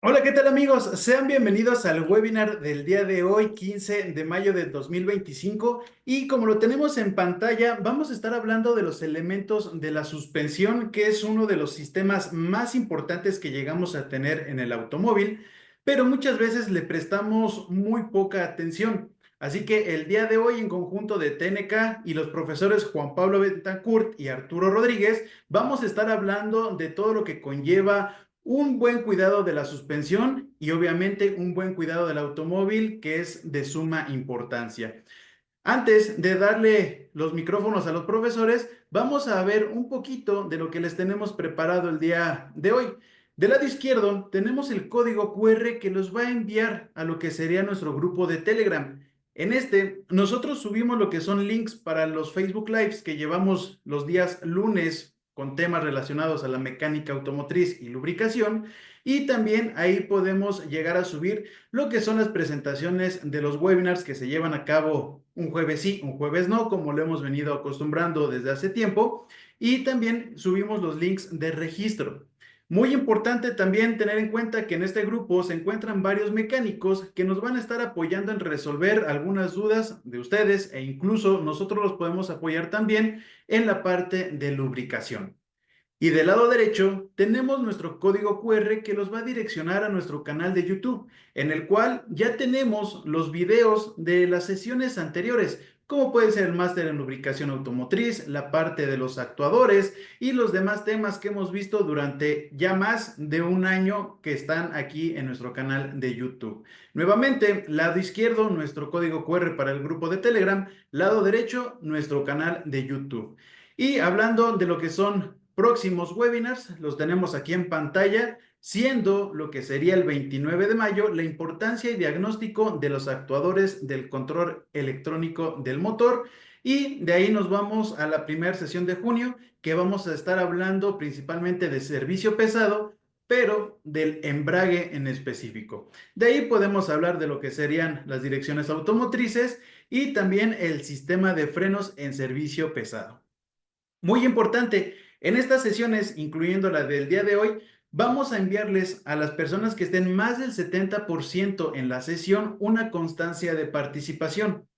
Hola, ¿qué tal amigos? Sean bienvenidos al webinar del día de hoy, 15 de mayo de 2025. Y como lo tenemos en pantalla, vamos a estar hablando de los elementos de la suspensión, que es uno de los sistemas más importantes que llegamos a tener en el automóvil, pero muchas veces le prestamos muy poca atención. Así que el día de hoy, en conjunto de TNK y los profesores Juan Pablo Betancourt y Arturo Rodríguez, vamos a estar hablando de todo lo que conlleva un buen cuidado de la suspensión y obviamente un buen cuidado del automóvil, que es de suma importancia. Antes de darle los micrófonos a los profesores, vamos a ver un poquito de lo que les tenemos preparado el día de hoy. Del lado izquierdo tenemos el código QR que los va a enviar a lo que sería nuestro grupo de Telegram. En este, nosotros subimos lo que son links para los Facebook Lives que llevamos los días lunes con temas relacionados a la mecánica automotriz y lubricación. Y también ahí podemos llegar a subir lo que son las presentaciones de los webinars que se llevan a cabo un jueves sí, un jueves no, como lo hemos venido acostumbrando desde hace tiempo. Y también subimos los links de registro. Muy importante también tener en cuenta que en este grupo se encuentran varios mecánicos que nos van a estar apoyando en resolver algunas dudas de ustedes e incluso nosotros los podemos apoyar también en la parte de lubricación. Y del lado derecho tenemos nuestro código QR que los va a direccionar a nuestro canal de YouTube, en el cual ya tenemos los videos de las sesiones anteriores, como puede ser el máster en lubricación automotriz, la parte de los actuadores y los demás temas que hemos visto durante ya más de un año que están aquí en nuestro canal de YouTube. Nuevamente, lado izquierdo, nuestro código QR para el grupo de Telegram, lado derecho, nuestro canal de YouTube. Y hablando de lo que son próximos webinars, los tenemos aquí en pantalla, siendo lo que sería el 29 de mayo la importancia y diagnóstico de los actuadores del control electrónico del motor. Y de ahí nos vamos a la primera sesión de junio, que vamos a estar hablando principalmente de servicio pesado, pero del embrague en específico. De ahí podemos hablar de lo que serían las direcciones automotrices y también el sistema de frenos en servicio pesado. Muy importante, en estas sesiones, incluyendo la del día de hoy, vamos a enviarles a las personas que estén más del 70% en la sesión una constancia de participación.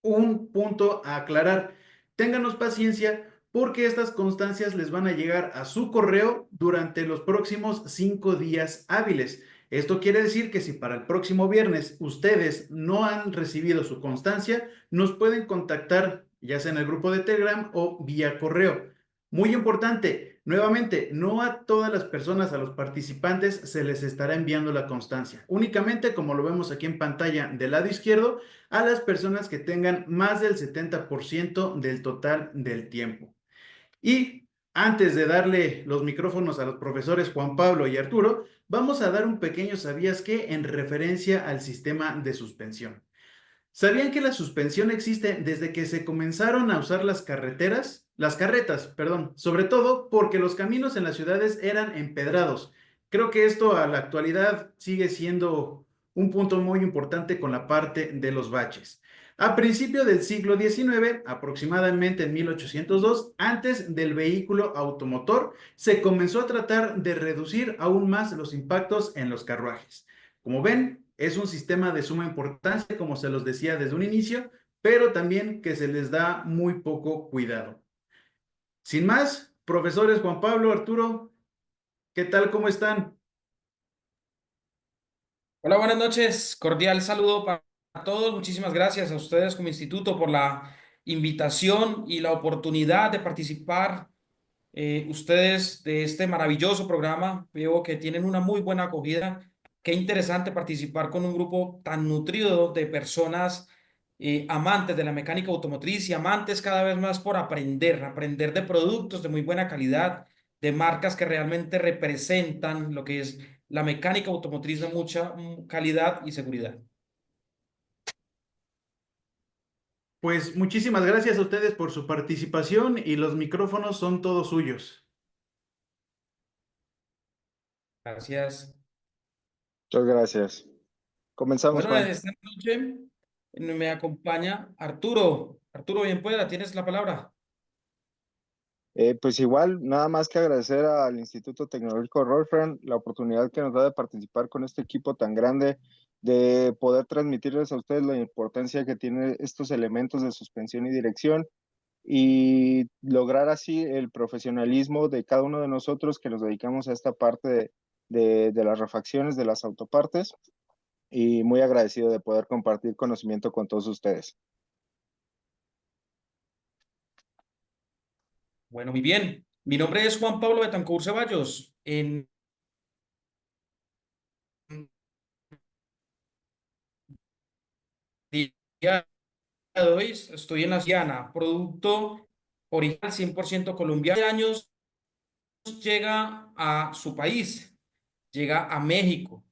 Un punto a aclarar, ténganos paciencia porque estas constancias les van a llegar a su correo durante los próximos 5 días hábiles. Esto quiere decir que si para el próximo viernes ustedes no han recibido su constancia, nos pueden contactar ya sea en el grupo de Telegram o vía correo. Muy importante, nuevamente, no a todas las personas, a los participantes, se les estará enviando la constancia. Únicamente, como lo vemos aquí en pantalla del lado izquierdo, a las personas que tengan más del 70% del total del tiempo. Y antes de darle los micrófonos a los profesores Juan Pablo y Arturo, vamos a dar un pequeño sabías qué en referencia al sistema de suspensión. ¿Sabían que la suspensión existe desde que se comenzaron a usar las carreteras? Las carretas, perdón, sobre todo porque los caminos en las ciudades eran empedrados. Creo que esto a la actualidad sigue siendo un punto muy importante con la parte de los baches. A principio del siglo XIX, aproximadamente en 1802, antes del vehículo automotor, se comenzó a tratar de reducir aún más los impactos en los carruajes. Como ven, es un sistema de suma importancia, como se los decía desde un inicio, pero también que se les da muy poco cuidado. Sin más, profesores Juan Pablo, Arturo, ¿qué tal? ¿Cómo están? Hola, buenas noches. Cordial saludo para todos. Muchísimas gracias a ustedes como instituto por la invitación y la oportunidad de participar ustedes de este maravilloso programa. Veo que tienen una muy buena acogida. Qué interesante participar con un grupo tan nutrido de personas amantes de la mecánica automotriz y amantes cada vez más por aprender de productos de muy buena calidad, de marcas que realmente representan lo que es la mecánica automotriz de mucha calidad y seguridad. Pues muchísimas gracias a ustedes por su participación y los micrófonos son todos suyos. Gracias. Muchas gracias. Comenzamos, Bueno, Juan. esta noche me acompaña Arturo. Arturo, bien pueda, tienes la palabra. Pues igual, nada más que agradecer al Instituto Tecnológico Rolfran la oportunidad que nos da de participar con este equipo tan grande, de poder transmitirles a ustedes la importancia que tienen estos elementos de suspensión y dirección y lograr así el profesionalismo de cada uno de nosotros que nos dedicamos a esta parte de las refacciones de las autopartes y muy agradecido de poder compartir conocimiento con todos ustedes. Bueno, muy bien. Mi nombre es Juan Pablo Betancourt Ceballos. En día de hoy estoy en la Siana, producto original 100% colombiano. Hace años llega a su país, llega a México.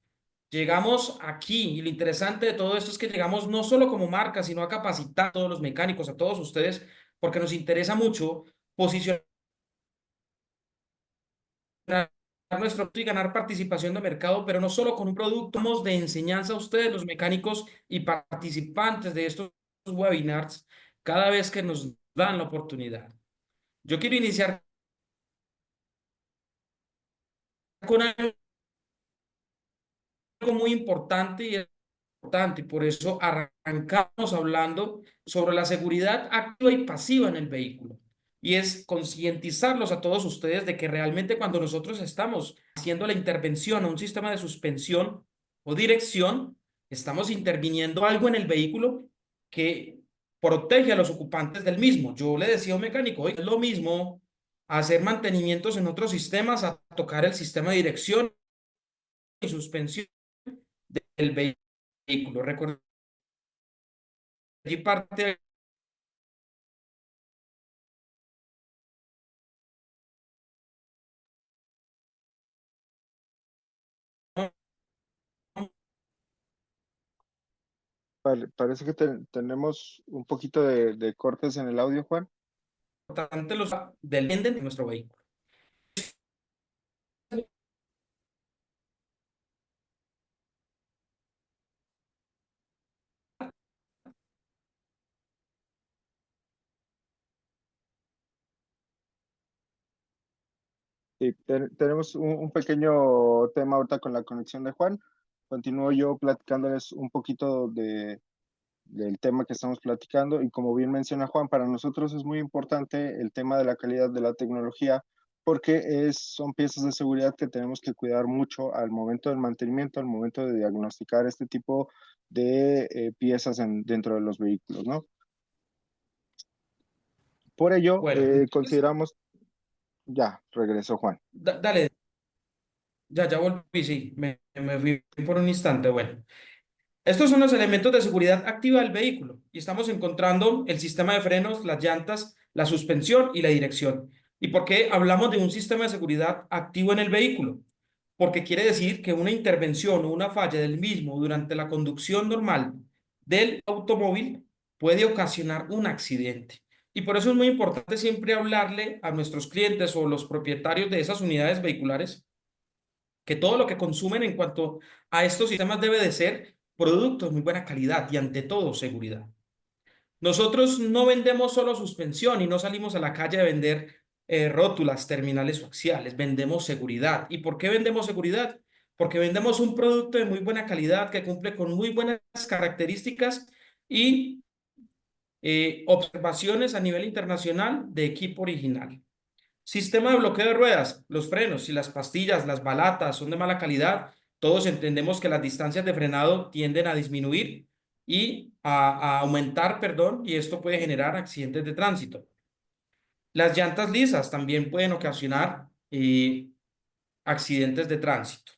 Llegamos aquí y lo interesante de todo esto es que llegamos no solo como marca, sino a capacitar a todos los mecánicos, a todos ustedes, porque nos interesa mucho posicionar nuestro producto y ganar participación de mercado, pero no solo con un producto. Somos de enseñanza a ustedes, los mecánicos y participantes de estos webinars, cada vez que nos dan la oportunidad. Yo quiero iniciar con algo muy importante y por eso arrancamos hablando sobre la seguridad activa y pasiva en el vehículo. Y es concientizarlos a todos ustedes de que realmente cuando nosotros estamos haciendo la intervención a un sistema de suspensión o dirección, estamos interviniendo algo en el vehículo que protege a los ocupantes del mismo. Yo le decía a un mecánico, oye, es lo mismo hacer mantenimientos en otros sistemas a tocar el sistema de dirección y suspensión del vehículo. Recuerda, allí parte Parece que tenemos un poquito de cortes en el audio, Juan. importante los del de nuestro vehículo. Sí, tenemos un pequeño tema ahorita con la conexión de Juan. Continúo yo platicándoles un poquito del tema que estamos platicando y como bien menciona Juan, para nosotros es muy importante el tema de la calidad de la tecnología porque son piezas de seguridad que tenemos que cuidar mucho al momento del mantenimiento, al momento de diagnosticar este tipo de piezas dentro de los vehículos, ¿no? Por ello, Bueno, entonces, consideramos, ya, regresó Juan. dale, ya volví, sí, me fui por un instante. Bueno, estos son los elementos de seguridad activa del vehículo y estamos encontrando el sistema de frenos, las llantas, la suspensión y la dirección. ¿Y por qué hablamos de un sistema de seguridad activo en el vehículo? Porque quiere decir que una intervención o una falla del mismo durante la conducción normal del automóvil puede ocasionar un accidente. Y por eso es muy importante siempre hablarle a nuestros clientes o los propietarios de esas unidades vehiculares que todo lo que consumen en cuanto a estos sistemas debe de ser productos de muy buena calidad y ante todo seguridad. Nosotros no vendemos solo suspensión y no salimos a la calle a vender rótulas, terminales o axiales, vendemos seguridad. ¿Y por qué vendemos seguridad? Porque vendemos un producto de muy buena calidad que cumple con muy buenas características y observaciones a nivel internacional de equipo original. Sistema de bloqueo de ruedas, los frenos y las pastillas, las balatas son de mala calidad. Todos entendemos que las distancias de frenado tienden a disminuir y a aumentar, perdón, y esto puede generar accidentes de tránsito. Las llantas lisas también pueden ocasionar accidentes de tránsito.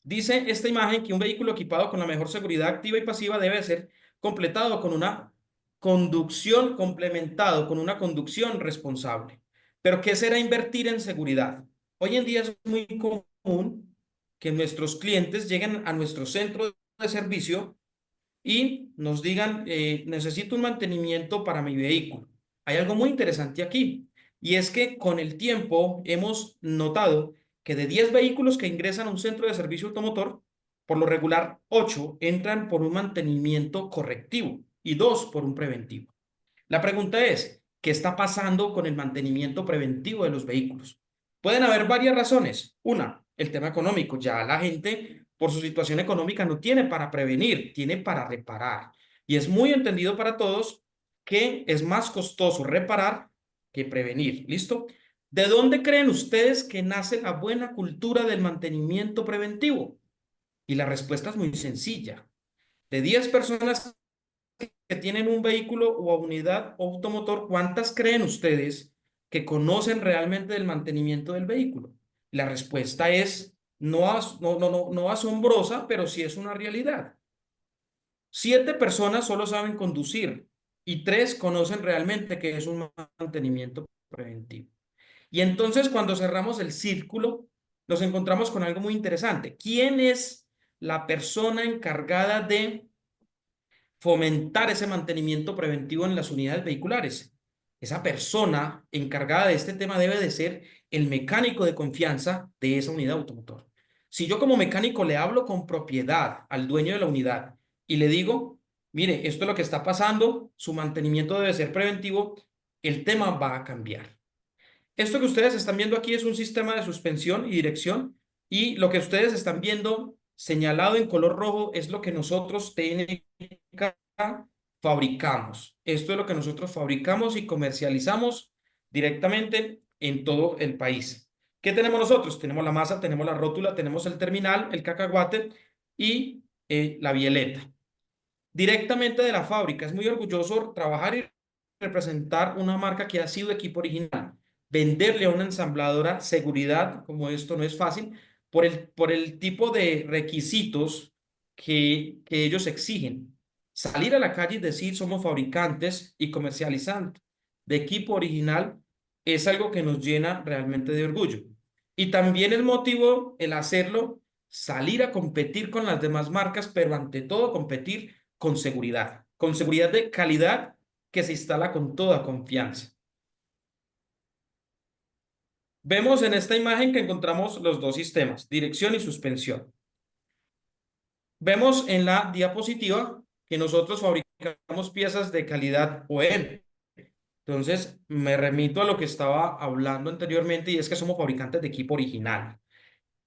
Dice esta imagen que un vehículo equipado con la mejor seguridad activa y pasiva debe ser completado con una conducción, complementado con una conducción responsable. Pero ¿qué será invertir en seguridad? Hoy en día es muy común que nuestros clientes lleguen a nuestro centro de servicio y nos digan, necesito un mantenimiento para mi vehículo. Hay algo muy interesante aquí, y es que con el tiempo hemos notado que de 10 vehículos que ingresan a un centro de servicio automotor, por lo regular 8 entran por un mantenimiento correctivo y 2 por un preventivo. La pregunta es, ¿qué está pasando con el mantenimiento preventivo de los vehículos? Pueden haber varias razones. Una, el tema económico. Ya la gente, por su situación económica, no tiene para prevenir, tiene para reparar. Y es muy entendido para todos que es más costoso reparar que prevenir. ¿Listo? ¿De dónde creen ustedes que nace la buena cultura del mantenimiento preventivo? Y la respuesta es muy sencilla. De 10 personas que tienen un vehículo o unidad automotor, ¿cuántas creen ustedes que conocen realmente del mantenimiento del vehículo? La respuesta es no asombrosa, pero sí es una realidad. 7 personas solo saben conducir y 3 conocen realmente qué es un mantenimiento preventivo. Y entonces cuando cerramos el círculo, nos encontramos con algo muy interesante. ¿Quién es la persona encargada de fomentar ese mantenimiento preventivo en las unidades vehiculares? Esa persona encargada de este tema debe de ser el mecánico de confianza de esa unidad automotor. Si yo como mecánico le hablo con propiedad al dueño de la unidad y le digo, mire, esto es lo que está pasando, su mantenimiento debe ser preventivo, el tema va a cambiar. Esto que ustedes están viendo aquí es un sistema de suspensión y dirección, y lo que ustedes están viendo señalado en color rojo es lo que nosotros técnica fabricamos. Esto es lo que nosotros fabricamos y comercializamos directamente en todo el país. ¿Qué tenemos nosotros? Tenemos la masa, tenemos la rótula, tenemos el terminal, el cacahuate y la bieleta. Directamente de la fábrica. Es muy orgulloso trabajar y representar una marca que ha sido equipo original. Venderle a una ensambladora seguridad como esto no es fácil por el tipo de requisitos que ellos exigen. Salir a la calle y decir somos fabricantes y comercializantes de equipo original es algo que nos llena realmente de orgullo. Y también el motivo, el hacerlo, salir a competir con las demás marcas, pero ante todo competir con seguridad de calidad que se instala con toda confianza. Vemos en esta imagen que encontramos los dos sistemas, dirección y suspensión. Vemos en la diapositiva que nosotros fabricamos piezas de calidad OEM. Entonces, me remito a lo que estaba hablando anteriormente y es que somos fabricantes de equipo original.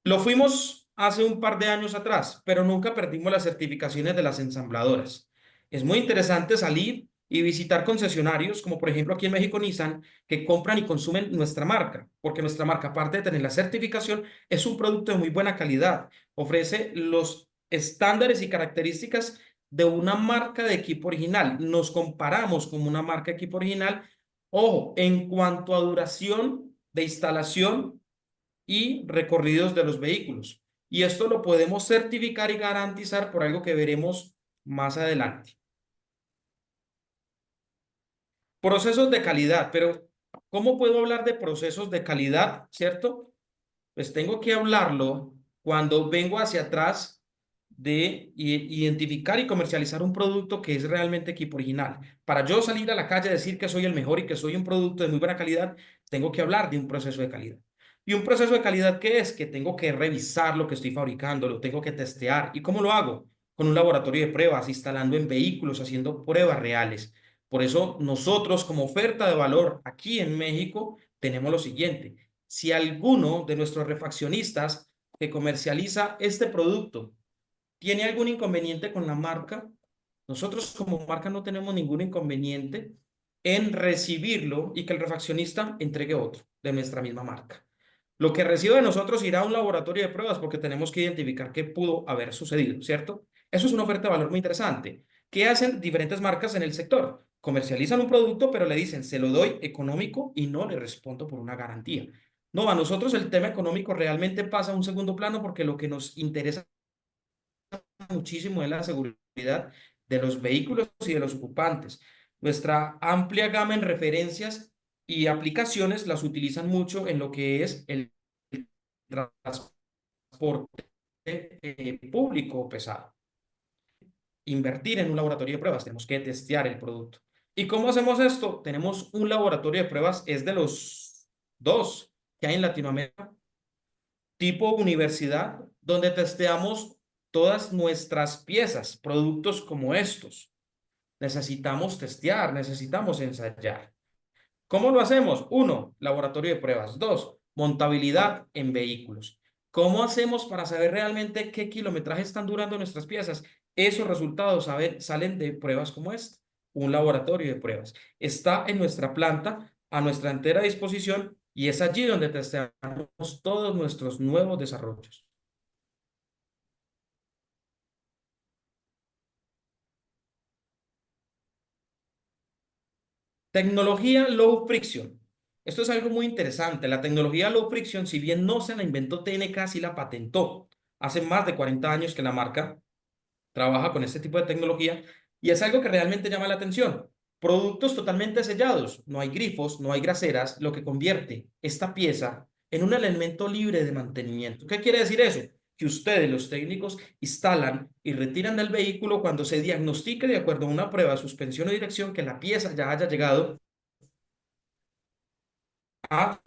Lo fuimos hace un par de años atrás, pero nunca perdimos las certificaciones de las ensambladoras. Es muy interesante salir y visitar concesionarios, como por ejemplo aquí en México Nissan, que compran y consumen nuestra marca, porque nuestra marca, aparte de tener la certificación, es un producto de muy buena calidad. Ofrece los estándares y características de una marca de equipo original. Nos comparamos como una marca de equipo original. Ojo, en cuanto a duración de instalación y recorridos de los vehículos. Y esto lo podemos certificar y garantizar por algo que veremos más adelante. Procesos de calidad, pero ¿cómo puedo hablar de procesos de calidad, cierto? Pues tengo que hablarlo cuando vengo hacia atrás de identificar y comercializar un producto que es realmente equipo original. Para yo salir a la calle a decir que soy el mejor y que soy un producto de muy buena calidad, tengo que hablar de un proceso de calidad. ¿Y un proceso de calidad qué es? Que tengo que revisar lo que estoy fabricando, lo tengo que testear. ¿Y cómo lo hago? Con un laboratorio de pruebas, instalando en vehículos, haciendo pruebas reales. Por eso nosotros como oferta de valor aquí en México tenemos lo siguiente. Si alguno de nuestros refaccionistas que comercializa este producto tiene algún inconveniente con la marca, nosotros como marca no tenemos ningún inconveniente en recibirlo y que el refaccionista entregue otro de nuestra misma marca. Lo que recibe de nosotros irá a un laboratorio de pruebas porque tenemos que identificar qué pudo haber sucedido, ¿cierto? Eso es una oferta de valor muy interesante. ¿Qué hacen diferentes marcas en el sector? Comercializan un producto, pero le dicen, se lo doy económico y no le respondo por una garantía. No, a nosotros el tema económico realmente pasa a un segundo plano porque lo que nos interesa muchísimo es la seguridad de los vehículos y de los ocupantes. Nuestra amplia gama en referencias y aplicaciones las utilizan mucho en lo que es el transporte público pesado. Invertir en un laboratorio de pruebas, tenemos que testear el producto. ¿Y cómo hacemos esto? Tenemos un laboratorio de pruebas, es de los dos que hay en Latinoamérica, tipo universidad, donde testeamos todas nuestras piezas, productos como estos. Necesitamos testear, necesitamos ensayar. ¿Cómo lo hacemos? Uno, laboratorio de pruebas. Dos, montabilidad en vehículos. ¿Cómo hacemos para saber realmente qué kilometraje están durando nuestras piezas? Esos resultados salen de pruebas como esta, un laboratorio de pruebas. Está en nuestra planta, a nuestra entera disposición, y es allí donde testeamos todos nuestros nuevos desarrollos. Tecnología low friction. Esto es algo muy interesante. La tecnología low friction, si bien no se la inventó TNK, sí la patentó. Hace más de 40 años que la marca trabaja con este tipo de tecnología y es algo que realmente llama la atención. Productos totalmente sellados, no hay grifos, no hay graseras, lo que convierte esta pieza en un elemento libre de mantenimiento. ¿Qué quiere decir eso? Que ustedes, los técnicos, instalan y retiran del vehículo cuando se diagnostique de acuerdo a una prueba de suspensión o dirección que la pieza ya haya llegado a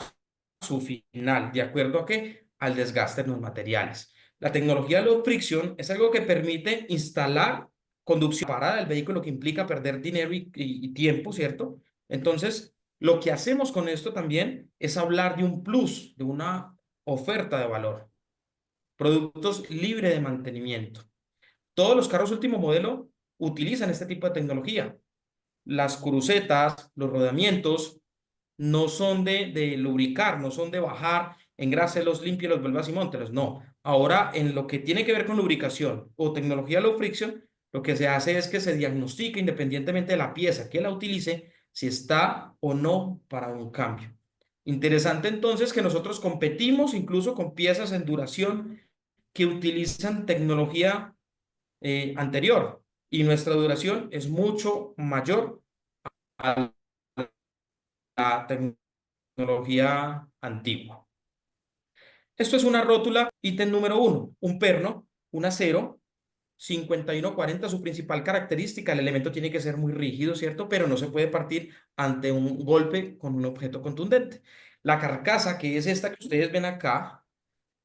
su final, ¿de acuerdo a qué? Al desgaste en los materiales. La tecnología low friction es algo que permite instalar conducción parada del vehículo que implica perder dinero y tiempo, ¿cierto? Entonces, Lo que hacemos con esto también es hablar de un plus, de una oferta de valor. Productos libre de mantenimiento. Todos los carros último modelo utilizan este tipo de tecnología. Las crucetas, los rodamientos, no son de lubricar, no son de bajar, engráselos, límpielos, vuelvas y móntelos. No. Ahora, en lo que tiene que ver con lubricación o tecnología low friction, lo que se hace es que se diagnostica independientemente de la pieza que la utilice, si está o no para un cambio. Interesante entonces que nosotros competimos incluso con piezas en duración que utilizan tecnología anterior y nuestra duración es mucho mayor a la tecnología antigua. Esto es una rótula, ítem número 1, un perno, un acero, 5140, su principal característica, el elemento tiene que ser muy rígido, ¿cierto? Pero no se puede partir ante un golpe con un objeto contundente. La carcasa, que es esta que ustedes ven acá,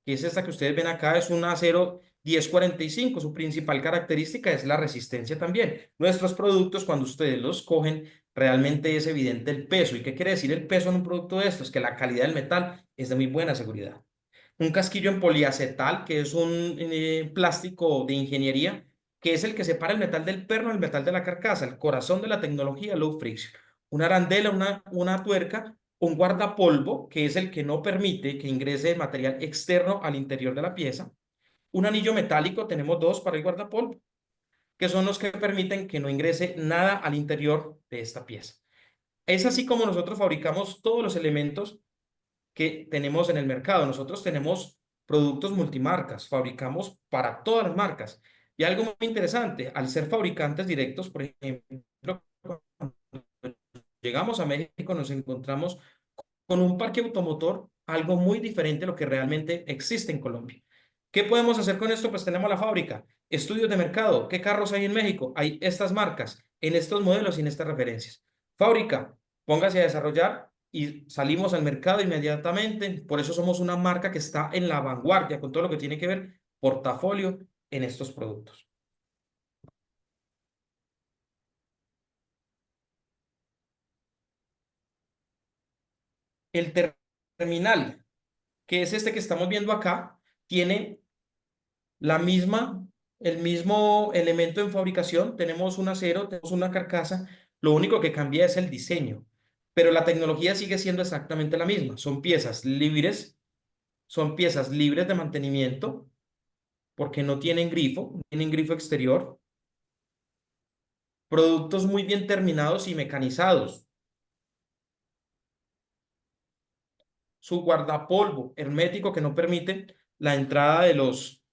es un acero 1045. Su principal característica es la resistencia también. Nuestros productos, cuando ustedes los cogen, realmente es evidente el peso. ¿Y qué quiere decir el peso en un producto de estos? Que la calidad del metal es de muy buena seguridad. Un casquillo en poliacetal, que es un plástico de ingeniería, que es el que separa el metal del perno del metal de la carcasa, el corazón de la tecnología low friction. Una arandela, una tuerca, un guardapolvo, que es el que no permite que ingrese material externo al interior de la pieza. Un anillo metálico, tenemos dos para el guardapolvo, que son los que permiten que no ingrese nada al interior de esta pieza. Es así como nosotros fabricamos todos los elementos que tenemos en el mercado. Nosotros tenemos productos multimarcas, fabricamos para todas las marcas. Y algo muy interesante, al ser fabricantes directos, por ejemplo, cuando llegamos a México nos encontramos con un parque automotor, algo muy diferente a lo que realmente existe en Colombia. ¿Qué podemos hacer con esto? Pues tenemos la fábrica, estudios de mercado, ¿qué carros hay en México? Hay estas marcas, en estos modelos y en estas referencias. Fábrica, póngase a desarrollar y salimos al mercado inmediatamente. Por eso somos una marca que está en la vanguardia con todo lo que tiene que ver portafolio en estos productos. El terminal, que es este que estamos viendo acá, tiene el mismo elemento en fabricación. Tenemos un acero, tenemos una carcasa. Lo único que cambia es el diseño, pero la tecnología sigue siendo exactamente la misma. Son piezas libres de mantenimiento porque no tienen grifo exterior. Productos muy bien terminados y mecanizados. Su guardapolvo hermético que no permite la entrada de los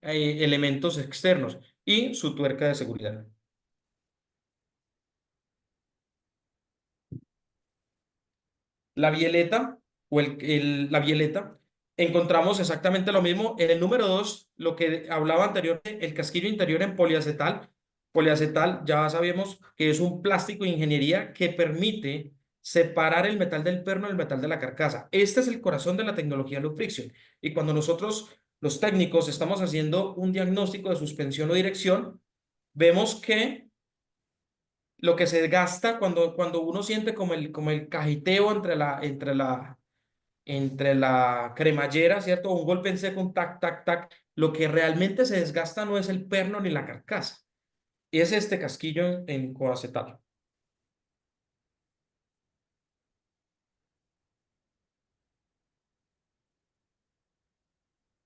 elementos externos y su tuerca de seguridad. La bieleta la bieleta, encontramos exactamente lo mismo. En el número 2, lo que hablaba anteriormente, el casquillo interior en poliacetal. Poliacetal, ya sabemos que es un plástico de ingeniería que permite separar el metal del perno del metal de la carcasa. Este es el corazón de la tecnología low friction. Y cuando nosotros, los técnicos, estamos haciendo un diagnóstico de suspensión o dirección, vemos que lo que se gasta cuando uno siente como el cajiteo entre la cremallera, ¿cierto? Un golpe en seco, un tac, tac, tac. Lo que realmente se desgasta no es el perno ni la carcasa, es este casquillo en coacetal.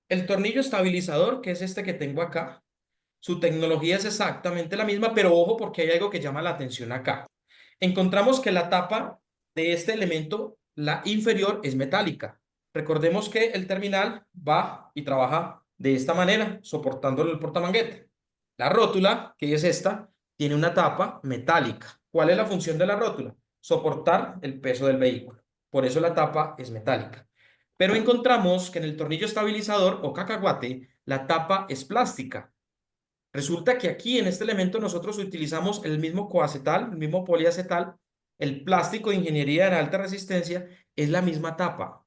El tornillo estabilizador, que es este que tengo acá, su tecnología es exactamente la misma, pero ojo porque hay algo que llama la atención acá. Encontramos que la tapa de este elemento, la inferior, es metálica. Recordemos que el terminal va y trabaja de esta manera, soportándolo el portamanguete. La rótula, que es esta, tiene una tapa metálica. ¿Cuál es la función de la rótula? Soportar el peso del vehículo. Por eso la tapa es metálica. Pero encontramos que en el tornillo estabilizador o cacahuate, la tapa es plástica. Resulta que aquí en este elemento nosotros utilizamos el mismo coacetal, el mismo poliacetal, el plástico de ingeniería de alta resistencia, es la misma tapa.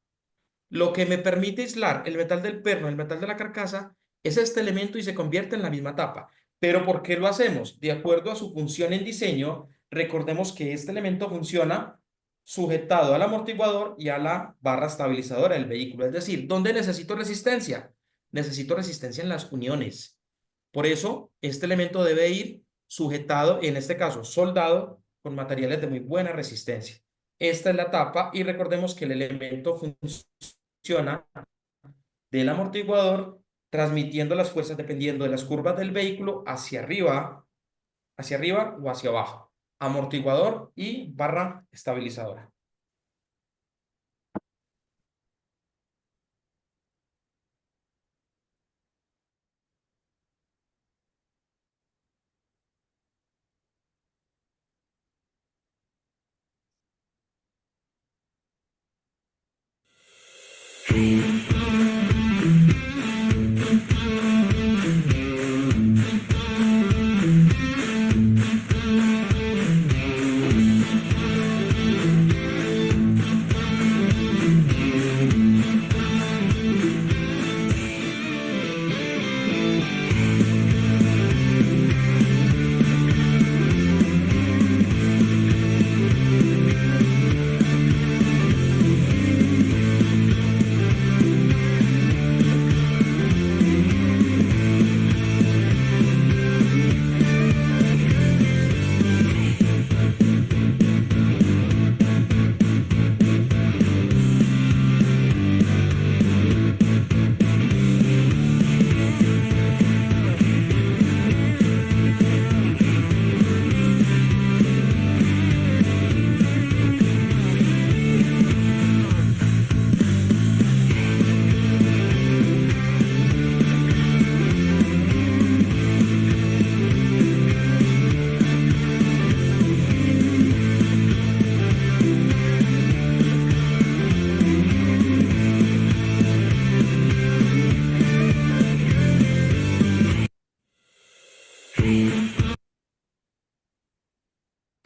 Lo que me permite aislar el metal del perno, el metal de la carcasa, es este elemento y se convierte en la misma tapa. ¿Pero por qué lo hacemos? De acuerdo a su función en diseño, recordemos que este elemento funciona sujetado al amortiguador y a la barra estabilizadora del vehículo. Es decir, ¿dónde necesito resistencia? Necesito resistencia en las uniones. Por eso, este elemento debe ir sujetado, en este caso soldado, con materiales de muy buena resistencia. Esta es la tapa y recordemos que el elemento funciona del amortiguador transmitiendo las fuerzas dependiendo de las curvas del vehículo hacia arriba o hacia abajo. Amortiguador y barra estabilizadora.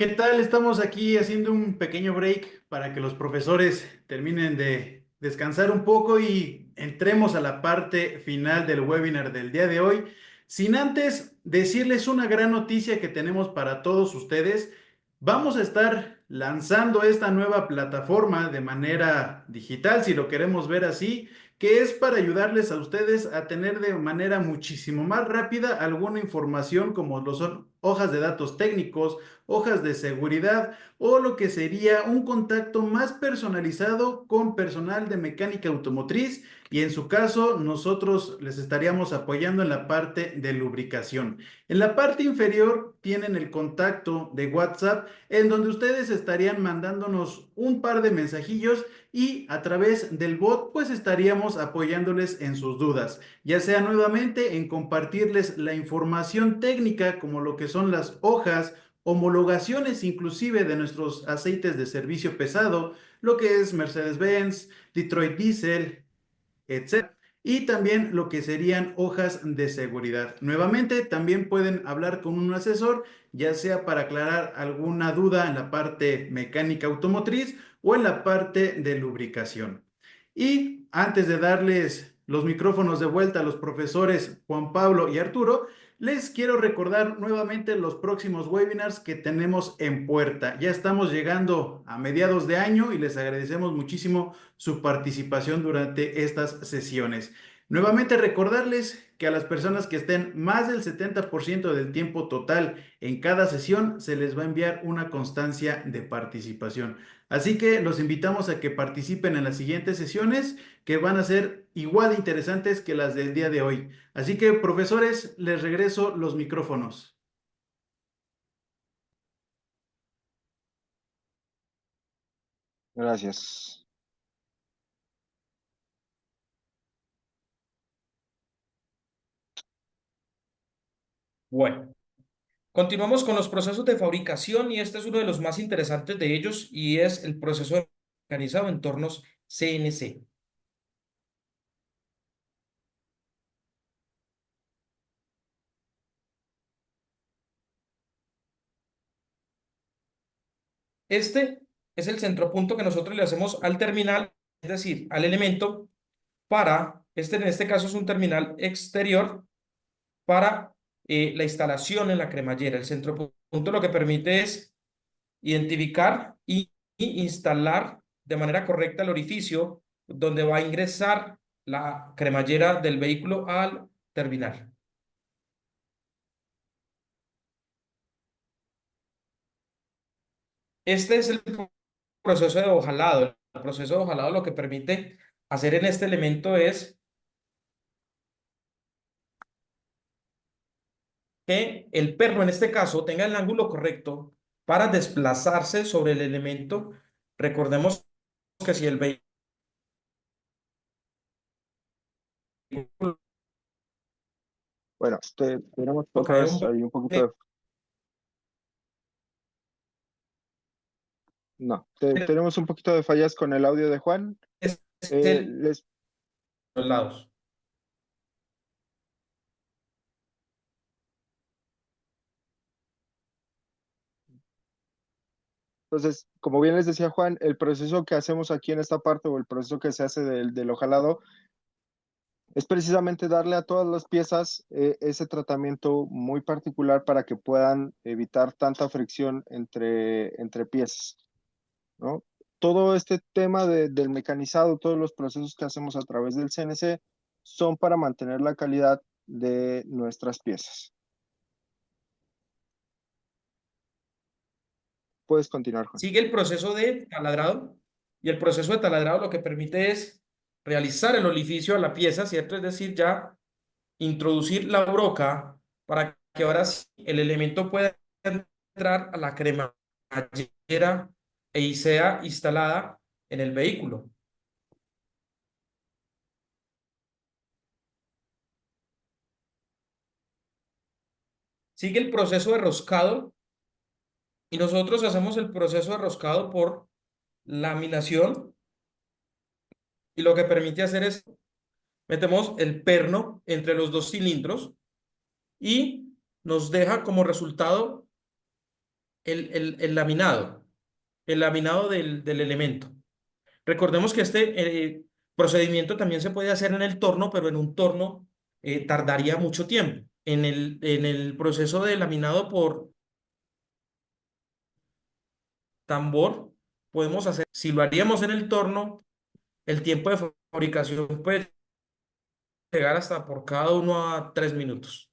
¿Qué tal? Estamos aquí haciendo un pequeño break para que los profesores terminen de descansar un poco y entremos a la parte final del webinar del día de hoy. Sin antes decirles una gran noticia que tenemos para todos ustedes. Vamos a estar lanzando esta nueva plataforma de manera digital, si lo queremos ver así, que es para ayudarles a ustedes a tener de manera muchísimo más rápida alguna información como lo son hojas de datos técnicos, hojas de seguridad o lo que sería un contacto más personalizado con personal de mecánica automotriz y en su caso nosotros les estaríamos apoyando en la parte de lubricación. En la parte inferior tienen el contacto de WhatsApp en donde ustedes estarían mandándonos un par de mensajillos y a través del bot pues estaríamos apoyándoles en sus dudas, ya sea nuevamente en compartirles la información técnica como lo que son las hojas, homologaciones inclusive de nuestros aceites de servicio pesado, lo que es Mercedes-Benz, Detroit Diesel, etcétera. Y también lo que serían hojas de seguridad. Nuevamente, también pueden hablar con un asesor, ya sea para aclarar alguna duda en la parte mecánica automotriz o en la parte de lubricación. Y antes de darles los micrófonos de vuelta a los profesores Juan Pablo y Arturo, les quiero recordar nuevamente los próximos webinars que tenemos en puerta. Ya estamos llegando a mediados de año y les agradecemos muchísimo su participación durante estas sesiones. Nuevamente recordarles que a las personas que estén más del 70% del tiempo total en cada sesión se les va a enviar una constancia de participación. Así que los invitamos a que participen en las siguientes sesiones que van a ser igual de interesantes que las del día de hoy. Así que, profesores, les regreso los micrófonos. Gracias. Bueno, continuamos con los procesos de fabricación y este es uno de los más interesantes de ellos y es el proceso organizado en entornos CNC. Este es el centropunto que nosotros le hacemos al terminal, es decir, al elemento para, en este caso es un terminal exterior para la instalación en la cremallera. El centro punto lo que permite es identificar y instalar de manera correcta el orificio donde va a ingresar la cremallera del vehículo al terminal. Este es el proceso de hojalado. El proceso de hojalado lo que permite hacer en este elemento es que el perno, en este caso, tenga el ángulo correcto para desplazarse sobre el elemento. Recordemos que si el vehículo Bueno, tenemos otra cae vez un ahí un poquito de... No, tenemos un poquito de fallas con el audio de Juan. es el Les los lados. Entonces, como bien les decía Juan, el proceso que hacemos aquí en esta parte o el proceso que se hace del ojalado es precisamente darle a todas las piezas ese tratamiento muy particular para que puedan evitar tanta fricción entre piezas, ¿no? Todo este tema del mecanizado, todos los procesos que hacemos a través del CNC son para mantener la calidad de nuestras piezas. Puedes continuar, Juan. Sigue el proceso de taladrado y el proceso de taladrado lo que permite es realizar el orificio a la pieza, ¿cierto? Es decir, ya introducir la broca para que ahora sí el elemento pueda entrar a la cremallera y sea instalada en el vehículo. Sigue el proceso de roscado y nosotros hacemos el proceso de roscado por laminación y lo que permite hacer es metemos el perno entre los dos cilindros y nos deja como resultado el laminado del elemento. Recordemos que este procedimiento también se puede hacer en el torno, pero en un torno tardaría mucho tiempo. En el proceso de laminado por tambor, podemos hacer, si lo haríamos en el torno, el tiempo de fabricación puede llegar hasta por cada uno a 3 minutos.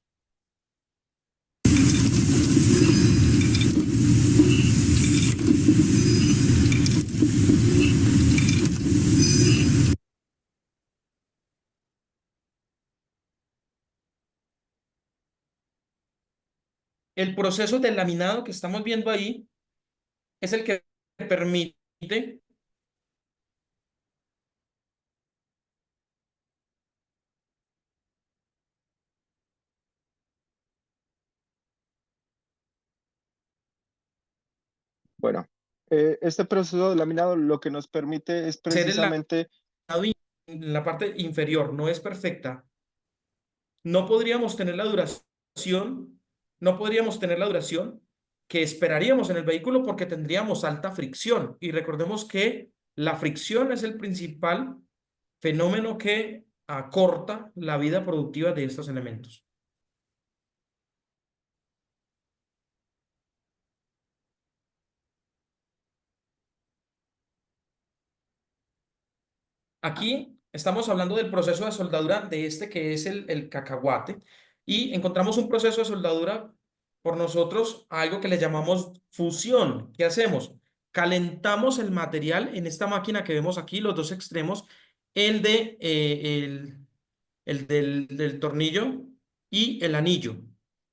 El proceso de laminado que estamos viendo ahí es el que permite Bueno, este proceso de laminado lo que nos permite es hacer el precisamente, laminado en la parte inferior. No es perfecta. No podríamos tener la duración, no podríamos tener la duración que esperaríamos en el vehículo porque tendríamos alta fricción. Y recordemos que la fricción es el principal fenómeno que acorta la vida productiva de estos elementos. Aquí estamos hablando del proceso de soldadura de este que es el cacahuate y encontramos un proceso de soldadura por nosotros algo que le llamamos fusión. ¿Qué hacemos? Calentamos el material en esta máquina que vemos aquí, los dos extremos, el de el del tornillo y el anillo.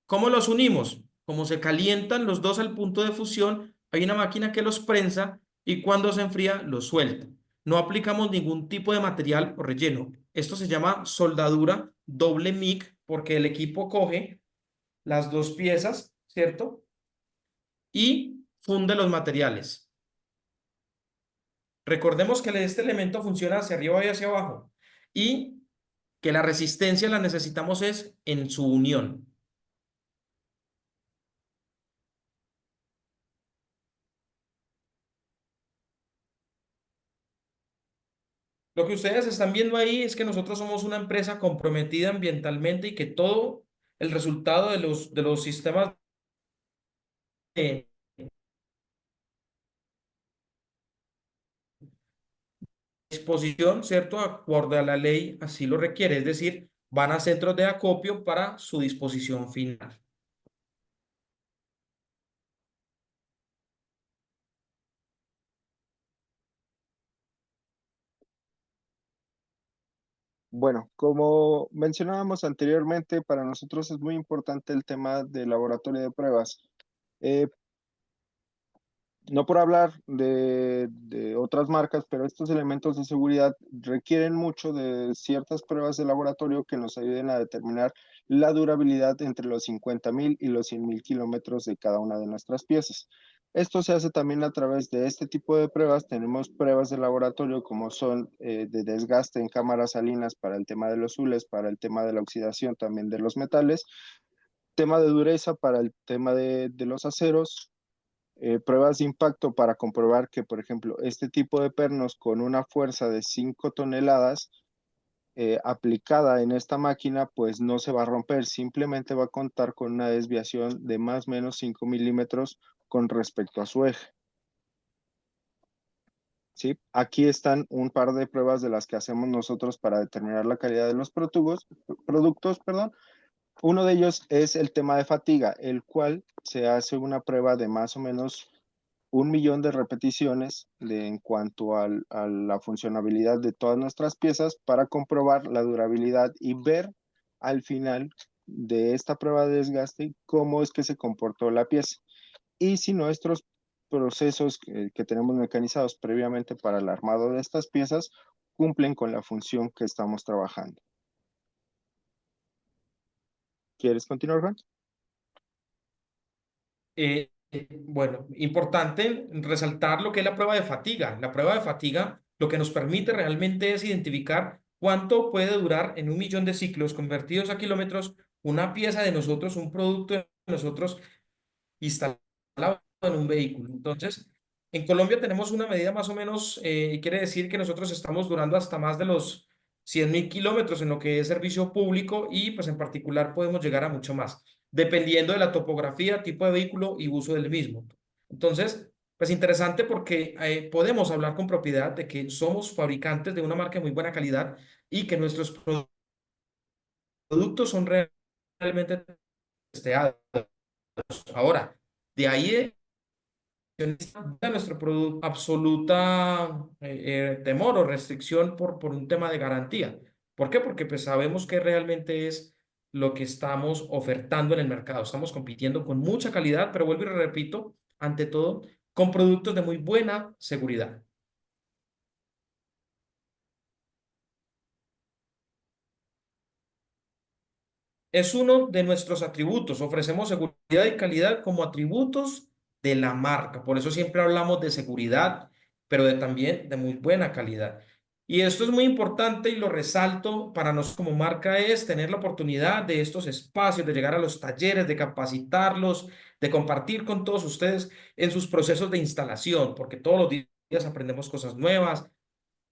¿Cómo los unimos? Como se calientan los dos al punto de fusión, hay una máquina que los prensa y cuando se enfría los suelta. No aplicamos ningún tipo de material o relleno. Esto se llama soldadura doble MIG porque el equipo coge las dos piezas, ¿cierto? Y funde los materiales. Recordemos que este elemento funciona hacia arriba y hacia abajo y que la resistencia la necesitamos es en su unión. Lo que ustedes están viendo ahí es que nosotros somos una empresa comprometida ambientalmente y que todo el resultado de los sistemas de disposición, ¿cierto? Acorde a la ley, así lo requiere, es decir, van a centros de acopio para su disposición final. Bueno, como mencionábamos anteriormente, para nosotros es muy importante el tema del laboratorio de pruebas. Eh, no por hablar de otras marcas, pero estos elementos de seguridad requieren mucho de ciertas pruebas de laboratorio que nos ayuden a determinar la durabilidad entre los 50.000 y los 100.000 kilómetros de cada una de nuestras piezas. Esto se hace también a través de este tipo de pruebas. Tenemos pruebas de laboratorio como son de desgaste en cámaras salinas para el tema de los hules, para el tema de la oxidación también de los metales, tema de dureza para el tema de los aceros, pruebas de impacto para comprobar que, por ejemplo, este tipo de pernos con una fuerza de 5 toneladas aplicada en esta máquina, pues no se va a romper, simplemente va a contar con una desviación de más o menos 5 milímetros con respecto a su eje. ¿Sí? Aquí están un par de pruebas de las que hacemos nosotros para determinar la calidad de los productos, perdón. Uno de ellos es el tema de fatiga, el cual se hace una prueba de más o menos 1 millón de repeticiones en cuanto a la funcionabilidad de todas nuestras piezas para comprobar la durabilidad y ver al final de esta prueba de desgaste cómo es que se comportó la pieza y si nuestros procesos que tenemos mecanizados previamente para el armado de estas piezas cumplen con la función que estamos trabajando. ¿Quieres continuar, Juan? Bueno, importante resaltar lo que es la prueba de fatiga. La prueba de fatiga lo que nos permite realmente es identificar cuánto puede durar en 1 millón de ciclos convertidos a kilómetros una pieza de nosotros, un producto de nosotros instalado en un vehículo. Entonces, en Colombia tenemos una medida más o menos, quiere decir que nosotros estamos durando hasta más de los 100.000 kilómetros en lo que es servicio público y pues en particular podemos llegar a mucho más, dependiendo de la topografía, tipo de vehículo y uso del mismo. Entonces, pues interesante porque podemos hablar con propiedad de que somos fabricantes de una marca de muy buena calidad y que nuestros productos son realmente testeados. Ahora, de ahí a nuestro producto absoluta temor o restricción por un tema de garantía. ¿Por qué? Porque pues sabemos que realmente es lo que estamos ofertando en el mercado. Estamos compitiendo con mucha calidad, pero vuelvo y repito, ante todo, con productos de muy buena seguridad. Es uno de nuestros atributos. Ofrecemos seguridad y calidad como atributos de la marca. Por eso siempre hablamos de seguridad, pero también de muy buena calidad. Y esto es muy importante y lo resalto para nosotros como marca es tener la oportunidad de estos espacios, de llegar a los talleres, de capacitarlos, de compartir con todos ustedes en sus procesos de instalación, porque todos los días aprendemos cosas nuevas,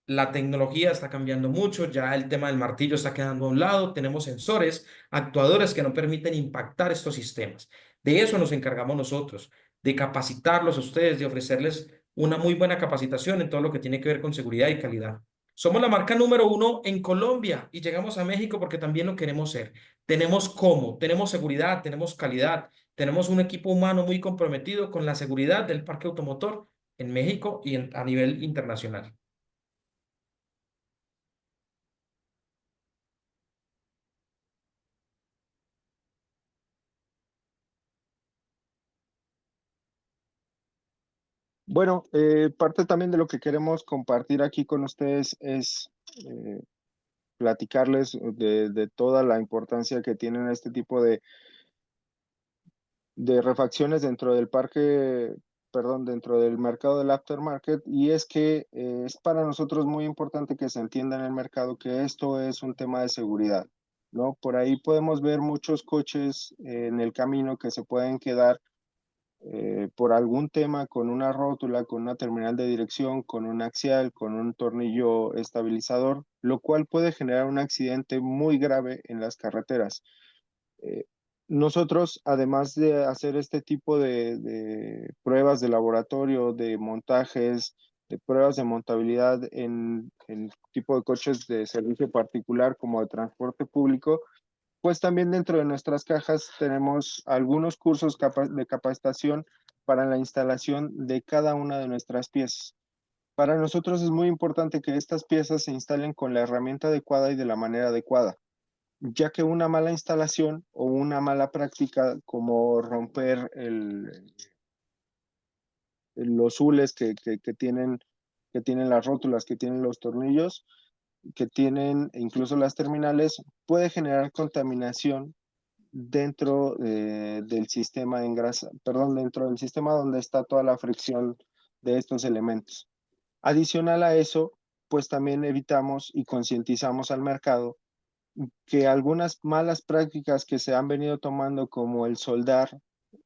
la tecnología está cambiando mucho, ya el tema del martillo está quedando a un lado, tenemos sensores, actuadores que no permiten impactar estos sistemas. De eso nos encargamos nosotros, de capacitarlos a ustedes, de ofrecerles una muy buena capacitación en todo lo que tiene que ver con seguridad y calidad. Somos la marca número 1 en Colombia y llegamos a México porque también lo queremos ser. Tenemos cómo, tenemos seguridad, tenemos calidad, tenemos un equipo humano muy comprometido con la seguridad del parque automotor en México y a nivel internacional. Bueno, parte también de lo que queremos compartir aquí con ustedes es platicarles de toda la importancia que tienen este tipo de refacciones dentro del parque, perdón, dentro del mercado del aftermarket. Y es que es para nosotros muy importante que se entienda en el mercado que esto es un tema de seguridad, ¿no? Por ahí podemos ver muchos coches en el camino que se pueden quedar por algún tema con una rótula, con una terminal de dirección, con un axial, con un tornillo estabilizador, lo cual puede generar un accidente muy grave en las carreteras. Nosotros, además de hacer este tipo de pruebas de laboratorio, de montajes, de pruebas de montabilidad en tipo de coches de servicio particular como de transporte público, pues también dentro de nuestras cajas tenemos algunos cursos de capacitación para la instalación de cada una de nuestras piezas. Para nosotros es muy importante que estas piezas se instalen con la herramienta adecuada y de la manera adecuada, ya que una mala instalación o una mala práctica como romper los hules que tienen las rótulas, que tienen los tornillos, que tienen incluso las terminales, puede generar contaminación dentro del sistema de engrasa, perdón, dentro del sistema donde está toda la fricción de estos elementos. Adicional a eso, pues también evitamos y concientizamos al mercado que algunas malas prácticas que se han venido tomando, como el soldar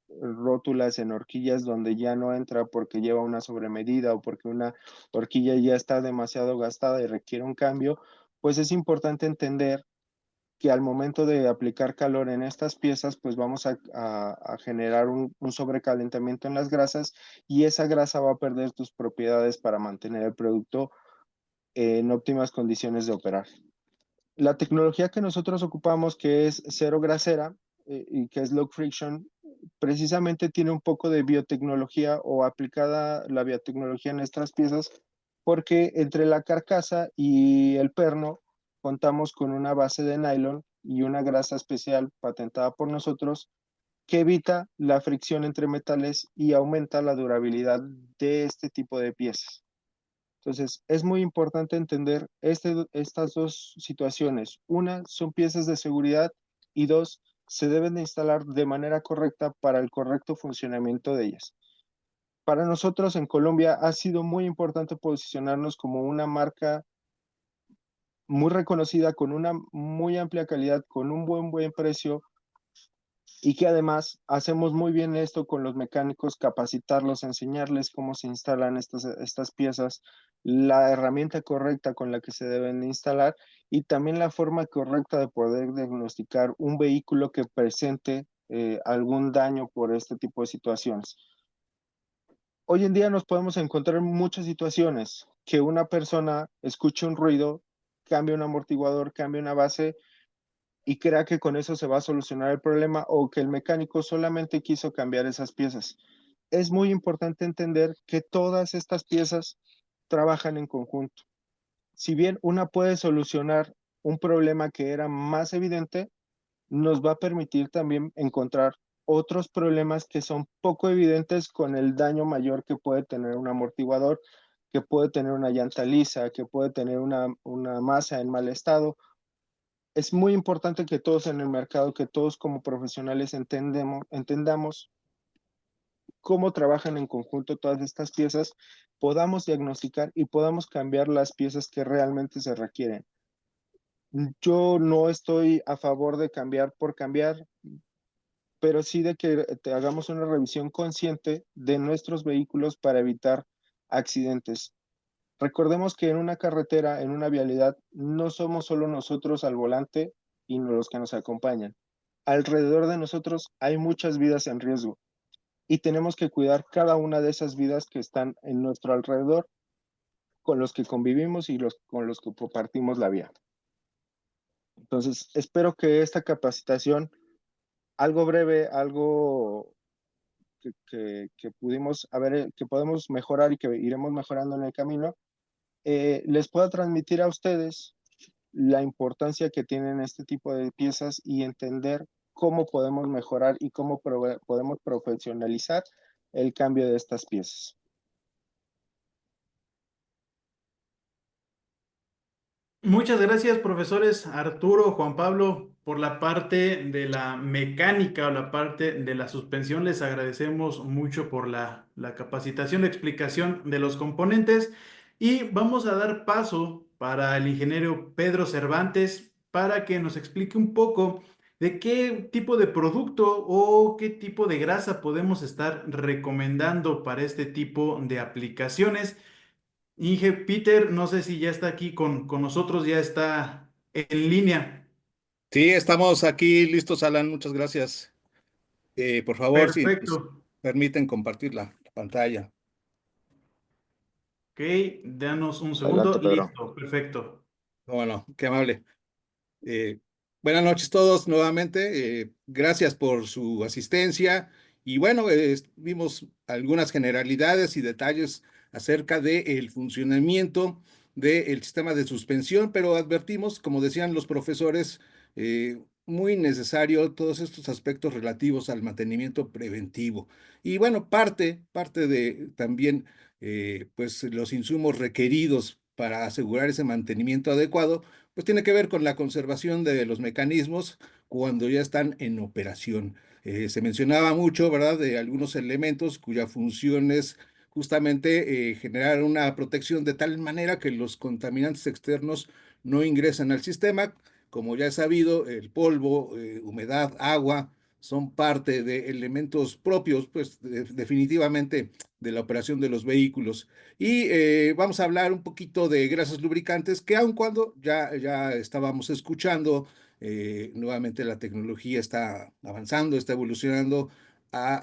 rótulas en horquillas donde ya no entra porque lleva una sobremedida o porque una horquilla ya está demasiado gastada y requiere un cambio, pues es importante entender que al momento de aplicar calor en estas piezas, pues vamos a generar un sobrecalentamiento en las grasas y esa grasa va a perder tus propiedades para mantener el producto en óptimas condiciones de operar. La tecnología que nosotros ocupamos, que es cero grasera y que es low friction, precisamente tiene un poco de biotecnología o aplicada la biotecnología en estas piezas, porque entre la carcasa y el perno contamos con una base de nylon y una grasa especial patentada por nosotros que evita la fricción entre metales y aumenta la durabilidad de este tipo de piezas. Entonces, es muy importante entender estas dos situaciones. Una, son piezas de seguridad y dos, se deben de instalar de manera correcta para el correcto funcionamiento de ellas. Para nosotros en Colombia ha sido muy importante posicionarnos como una marca muy reconocida, con una muy amplia calidad, con un buen precio y que además hacemos muy bien esto con los mecánicos, capacitarlos, enseñarles cómo se instalan estas piezas, la herramienta correcta con la que se deben de instalar y también la forma correcta de poder diagnosticar un vehículo que presente algún daño por este tipo de situaciones. Hoy en día nos podemos encontrar en muchas situaciones que una persona escuche un ruido, cambie un amortiguador, cambie una base y crea que con eso se va a solucionar el problema o que el mecánico solamente quiso cambiar esas piezas. Es muy importante entender que todas estas piezas trabajan en conjunto. Si bien una puede solucionar un problema que era más evidente, nos va a permitir también encontrar otros problemas que son poco evidentes con el daño mayor que puede tener un amortiguador, que puede tener una llanta lisa, que puede tener una masa en mal estado. Es muy importante que todos en el mercado, que todos como profesionales entendamos cómo trabajan en conjunto todas estas piezas, podamos diagnosticar y podamos cambiar las piezas que realmente se requieren. Yo no estoy a favor de cambiar por cambiar, pero sí de que te hagamos una revisión consciente de nuestros vehículos para evitar accidentes. Recordemos que en una carretera, en una vialidad, no somos solo nosotros al volante y los que nos acompañan. Alrededor de nosotros hay muchas vidas en riesgo y tenemos que cuidar cada una de esas vidas que están en nuestro alrededor, con los que convivimos y con los que compartimos la vía. Entonces, espero que esta capacitación, algo breve, algo que pudimos haber, que podemos mejorar y que iremos mejorando en el camino, les pueda transmitir a ustedes la importancia que tienen este tipo de piezas y entender cómo podemos mejorar y cómo podemos profesionalizar el cambio de estas piezas. Muchas gracias, profesores Arturo, Juan Pablo, por la parte de la mecánica o la parte de la suspensión. Les agradecemos mucho por la capacitación, la explicación de los componentes. Y vamos a dar paso para el ingeniero Pedro Cervantes para que nos explique un poco de qué tipo de producto o qué tipo de grasa podemos estar recomendando para este tipo de aplicaciones. Inge Peter, no sé si ya está aquí con nosotros, ya está en línea. Sí, estamos aquí listos, Alan. Muchas gracias. Por favor, si Perfecto. nos permiten compartir la pantalla. Ok, danos un segundo. Adelante, Pedro. Listo, perfecto. Bueno, qué amable. Eh, Buenas noches todos nuevamente. Gracias por su asistencia. Y bueno, vimos algunas generalidades y detalles acerca del funcionamiento del sistema de suspensión, pero advertimos, como decían los profesores, muy necesario todos estos aspectos relativos al mantenimiento preventivo. Y bueno, parte de también pues los insumos requeridos para asegurar ese mantenimiento adecuado pues tiene que ver con la conservación de los mecanismos cuando ya están en operación. Se mencionaba mucho, ¿verdad?, de algunos elementos cuya función es justamente generar una protección de tal manera que los contaminantes externos no ingresen al sistema. Como ya es sabido, el polvo, humedad, agua son parte de elementos propios, pues definitivamente de la operación de los vehículos. Y vamos a hablar un poquito de grasas lubricantes, que aun cuando ya estábamos escuchando, nuevamente la tecnología está avanzando, está evolucionando a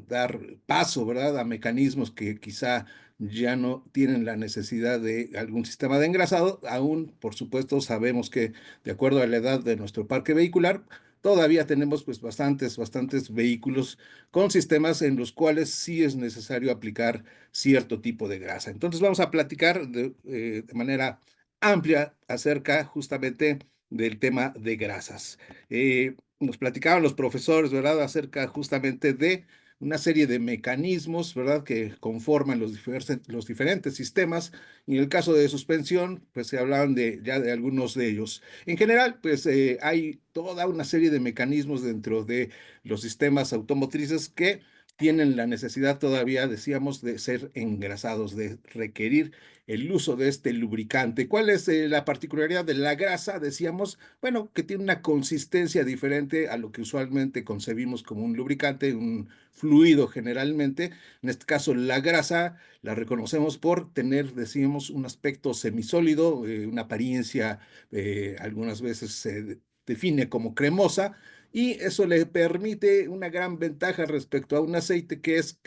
dar paso, ¿verdad?, a mecanismos que quizá ya no tienen la necesidad de algún sistema de engrasado. Aún, por supuesto, sabemos que de acuerdo a la edad de nuestro parque vehicular, todavía tenemos pues bastantes vehículos con sistemas en los cuales sí es necesario aplicar cierto tipo de grasa. Entonces vamos a platicar de manera amplia acerca justamente del tema de grasas. Nos platicaban los profesores, ¿verdad?, acerca justamente de una serie de mecanismos, ¿verdad?, que conforman los diferentes sistemas. Y en el caso de suspensión, pues se hablaban ya de algunos de ellos. En general, pues hay toda una serie de mecanismos dentro de los sistemas automotrices que tienen la necesidad todavía, decíamos, de ser engrasados, de requerir el uso de este lubricante. ¿Cuál es la particularidad de la grasa? Decíamos, bueno, que tiene una consistencia diferente a lo que usualmente concebimos como un lubricante, un fluido generalmente. En este caso, la grasa la reconocemos por tener, decíamos, un aspecto semisólido, una apariencia algunas veces se define como cremosa, y eso le permite una gran ventaja respecto a un aceite, que es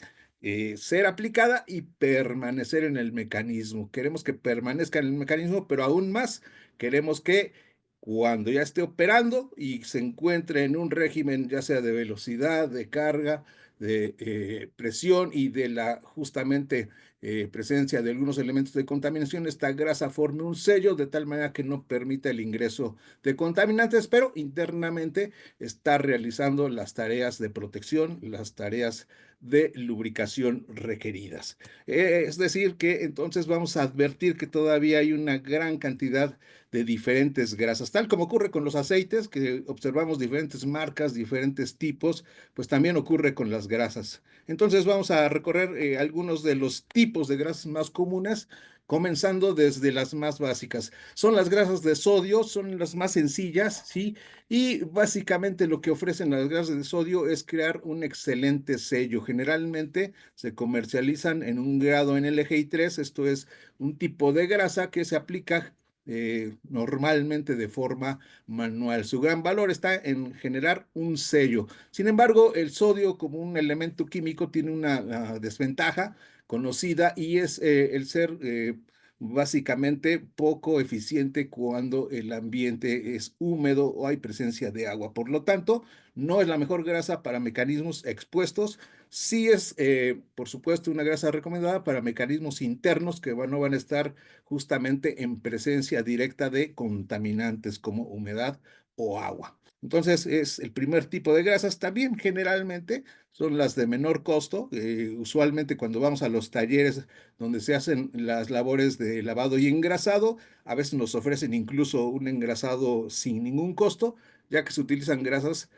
ser aplicada y permanecer en el mecanismo. Queremos que permanezca en el mecanismo, pero aún más queremos que cuando ya esté operando y se encuentre en un régimen ya sea de velocidad, de carga, de presión y de la justamente presencia de algunos elementos de contaminación, esta grasa forme un sello de tal manera que no permita el ingreso de contaminantes, pero internamente está realizando las tareas de protección, las tareas de lubricación requeridas. Es decir, que entonces vamos a advertir que todavía hay una gran cantidad de diferentes grasas, tal como ocurre con los aceites, que observamos diferentes marcas, diferentes tipos, pues también ocurre con las grasas. Entonces vamos a recorrer algunos de los tipos de grasas más comunes, comenzando desde las más básicas. Son las grasas de sodio, son las más sencillas, ¿sí? Y básicamente lo que ofrecen las grasas de sodio es crear un excelente sello. Generalmente se comercializan en un grado NLGI 3, esto es un tipo de grasa que se aplica normalmente de forma manual. Su gran valor está en generar un sello. Sin embargo, el sodio como un elemento químico tiene una desventaja conocida, y es el ser básicamente poco eficiente cuando el ambiente es húmedo o hay presencia de agua. Por lo tanto, no es la mejor grasa para mecanismos expuestos. Sí es, por supuesto, una grasa recomendada para mecanismos internos que no van a estar justamente en presencia directa de contaminantes como humedad o agua. Entonces, es el primer tipo de grasas. También generalmente son las de menor costo. Usualmente cuando vamos a los talleres donde se hacen las labores de lavado y engrasado, a veces nos ofrecen incluso un engrasado sin ningún costo, ya que se utilizan grasas,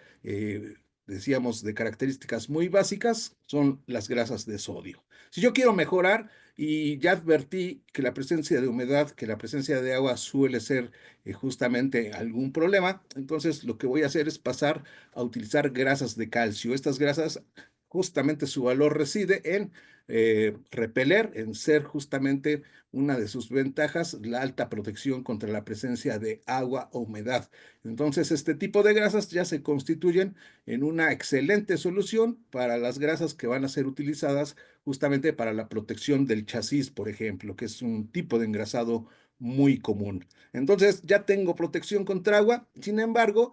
decíamos, de características muy básicas, son las grasas de sodio. Si yo quiero mejorar, y ya advertí que la presencia de humedad, que la presencia de agua suele ser justamente algún problema, entonces lo que voy a hacer es pasar a utilizar grasas de calcio. Estas grasas justamente su valor reside en repeler, en ser justamente una de sus ventajas, la alta protección contra la presencia de agua o humedad. Entonces, este tipo de grasas ya se constituyen en una excelente solución para las grasas que van a ser utilizadas justamente para la protección del chasis, por ejemplo, que es un tipo de engrasado muy común. Entonces, ya tengo protección contra agua, sin embargo,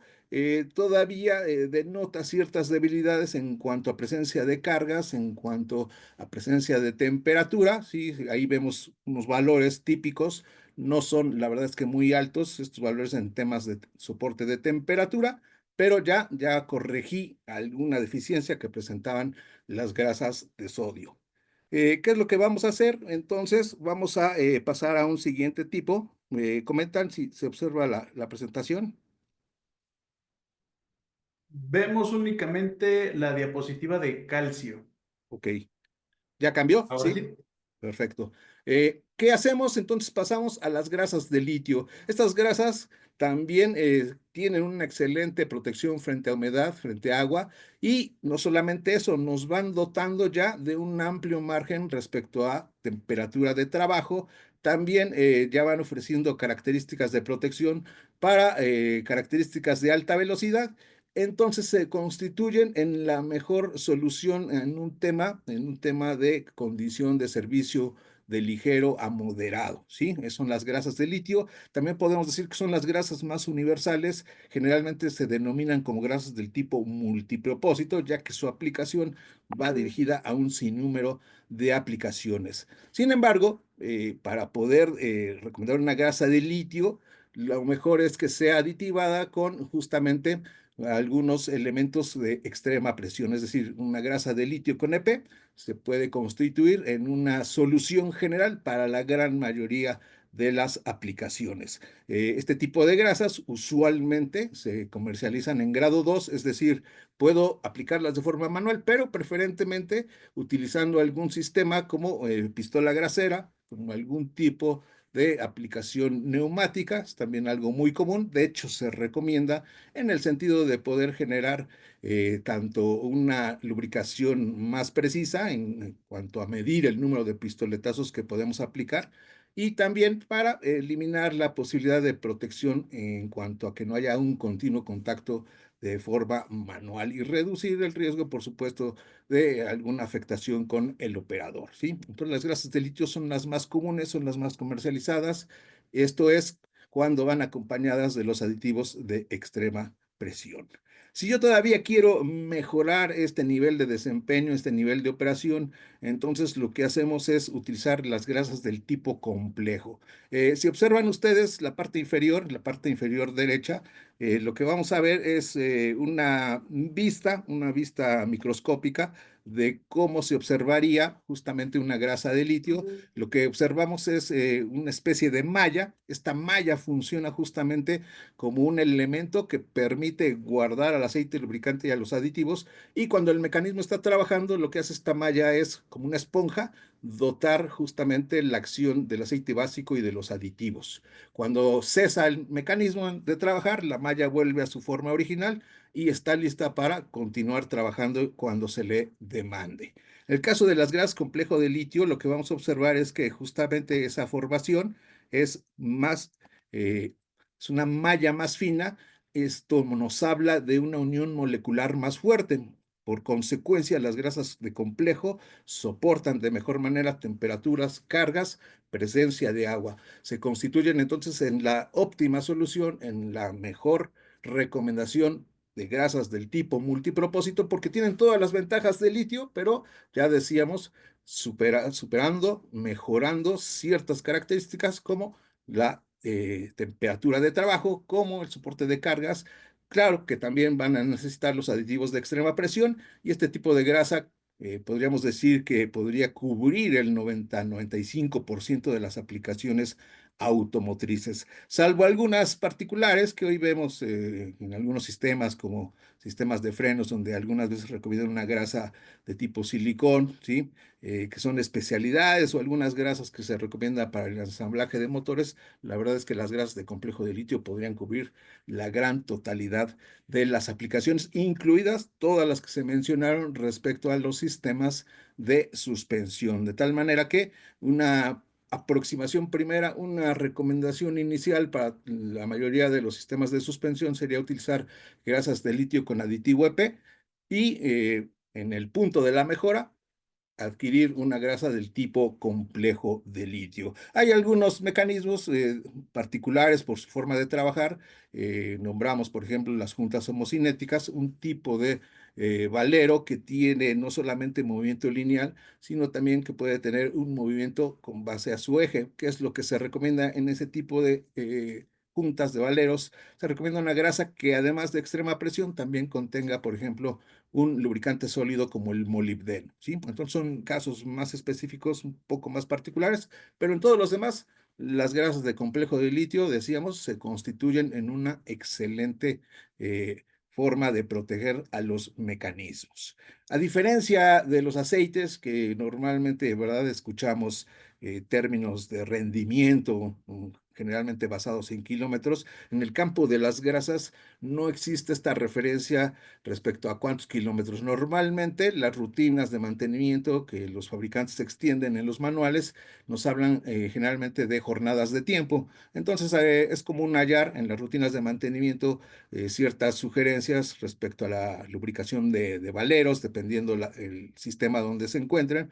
todavía denota ciertas debilidades en cuanto a presencia de cargas, en cuanto a presencia de temperatura, ¿sí? Ahí vemos unos valores típicos, no son, la verdad es que muy altos estos valores en temas de soporte de temperatura, pero ya corregí alguna deficiencia que presentaban las grasas de sodio. ¿Qué es lo que vamos a hacer? Entonces, vamos a pasar a un siguiente tipo. Comentan si se observa la presentación. Vemos únicamente la diapositiva de calcio. Ok. ¿Ya cambió? Ahora Sí. sí. Perfecto. ¿Qué hacemos? Entonces pasamos a las grasas de litio. Estas grasas también tienen una excelente protección frente a humedad, frente a agua, y no solamente eso, nos van dotando ya de un amplio margen respecto a temperatura de trabajo. También ya van ofreciendo características de protección para características de alta velocidad. Entonces se constituyen en la mejor solución en un tema de condición de servicio de ligero a moderado, ¿sí? Son las grasas de litio. También podemos decir que son las grasas más universales. Generalmente se denominan como grasas del tipo multipropósito, ya que su aplicación va dirigida a un sinnúmero de aplicaciones. Sin embargo, para poder recomendar una grasa de litio, lo mejor es que sea aditivada con justamente algunos elementos de extrema presión, es decir, una grasa de litio con EP se puede constituir en una solución general para la gran mayoría de las aplicaciones. Este tipo de grasas usualmente se comercializan en grado 2, es decir, puedo aplicarlas de forma manual, pero preferentemente utilizando algún sistema como pistola grasera, como algún tipo de aplicación neumática, es también algo muy común. De hecho, se recomienda en el sentido de poder generar tanto una lubricación más precisa en cuanto a medir el número de pistoletazos que podemos aplicar y también para eliminar la posibilidad de protección en cuanto a que no haya un continuo contacto de forma manual y reducir el riesgo, por supuesto, de alguna afectación con el operador, ¿sí? Entonces, las grasas de litio son las más comunes, son las más comercializadas. Esto es cuando van acompañadas de los aditivos de extrema presión. Si yo todavía quiero mejorar este nivel de desempeño, este nivel de operación, entonces lo que hacemos es utilizar las grasas del tipo complejo. Si observan ustedes la parte inferior derecha, lo que vamos a ver es una vista microscópica de cómo se observaría justamente una grasa de litio. Lo que observamos es una especie de malla. Esta malla funciona justamente como un elemento que permite guardar al aceite lubricante y a los aditivos. Y cuando el mecanismo está trabajando, lo que hace esta malla es como una esponja, dotar justamente la acción del aceite básico y de los aditivos. Cuando cesa el mecanismo de trabajar, la malla vuelve a su forma original y está lista para continuar trabajando cuando se le demande. En el caso de las grasas complejo de litio, lo que vamos a observar es que justamente esa formación es más, es una malla más fina. Esto nos habla de una unión molecular más fuerte. Por consecuencia, las grasas de complejo soportan de mejor manera temperaturas, cargas, presencia de agua. Se constituyen entonces en la óptima solución, en la mejor recomendación de grasas del tipo multipropósito porque tienen todas las ventajas del litio, pero ya decíamos, superando, mejorando ciertas características como la temperatura de trabajo, como el soporte de cargas. Claro que también van a necesitar los aditivos de extrema presión y este tipo de grasa podríamos decir que podría cubrir el 90-95% de las aplicaciones automotrices, salvo algunas particulares que hoy vemos en algunos sistemas como sistemas de frenos, donde algunas veces recomiendan una grasa de tipo silicón, ¿sí? Que son especialidades, o algunas grasas que se recomienda para el ensamblaje de motores. La verdad es que las grasas de complejo de litio podrían cubrir la gran totalidad de las aplicaciones, incluidas todas las que se mencionaron respecto a los sistemas de suspensión, de tal manera que una aproximación primera, una recomendación inicial para la mayoría de los sistemas de suspensión sería utilizar grasas de litio con aditivo EP, y en el punto de la mejora, adquirir una grasa del tipo complejo de litio. Hay algunos mecanismos particulares por su forma de trabajar. Nombramos, por ejemplo, las juntas homocinéticas, un tipo de valero que tiene no solamente movimiento lineal, sino también que puede tener un movimiento con base a su eje, que es lo que se recomienda en ese tipo de juntas de valeros. Se recomienda una grasa que, además de extrema presión, también contenga, por ejemplo, un lubricante sólido como el molibdeno, ¿sí? Entonces son casos más específicos, un poco más particulares, pero en todos los demás, las grasas de complejo de litio, decíamos, se constituyen en una excelente forma de proteger a los mecanismos. A diferencia de los aceites, que normalmente, de verdad, escuchamos términos de rendimiento, generalmente basados en kilómetros, en el campo de las grasas no existe esta referencia respecto a cuántos kilómetros. Normalmente las rutinas de mantenimiento que los fabricantes extienden en los manuales nos hablan generalmente de jornadas de tiempo. Entonces es común hallar en las rutinas de mantenimiento ciertas sugerencias respecto a la lubricación de valeros, dependiendo el sistema donde se encuentren,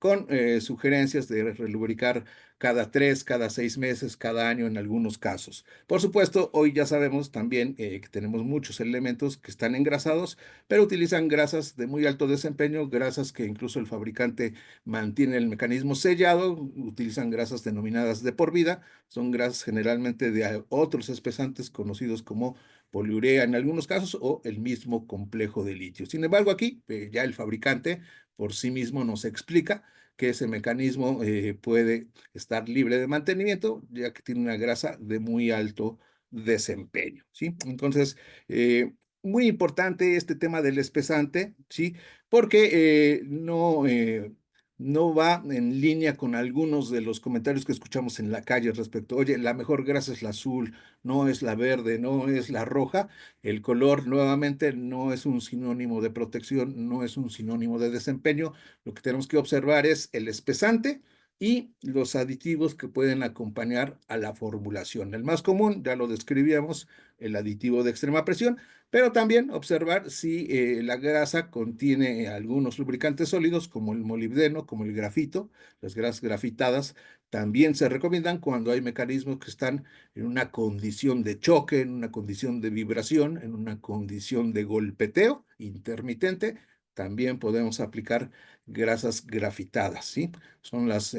con sugerencias de relubricar cada 3, cada 6 meses, cada año en algunos casos. Por supuesto, hoy ya sabemos también que tenemos muchos elementos que están engrasados, pero utilizan grasas de muy alto desempeño, grasas que incluso el fabricante mantiene el mecanismo sellado, utilizan grasas denominadas de por vida, son grasas generalmente de otros espesantes conocidos como poliurea en algunos casos, o el mismo complejo de litio. Sin embargo, aquí ya el fabricante por sí mismo nos explica que ese mecanismo puede estar libre de mantenimiento, ya que tiene una grasa de muy alto desempeño, ¿sí? Entonces, muy importante este tema del espesante, ¿sí? Porque no va en línea con algunos de los comentarios que escuchamos en la calle respecto, oye, la mejor grasa es la azul, no es la verde, no es la roja. El color, nuevamente, no es un sinónimo de protección, no es un sinónimo de desempeño. Lo que tenemos que observar es el espesante y los aditivos que pueden acompañar a la formulación. El más común, ya lo describíamos, el aditivo de extrema presión, pero también observar si la grasa contiene algunos lubricantes sólidos como el molibdeno, como el grafito. Las grasas grafitadas también se recomiendan cuando hay mecanismos que están en una condición de choque, en una condición de vibración, en una condición de golpeteo intermitente. También podemos aplicar grasas grafitadas, ¿sí? Son las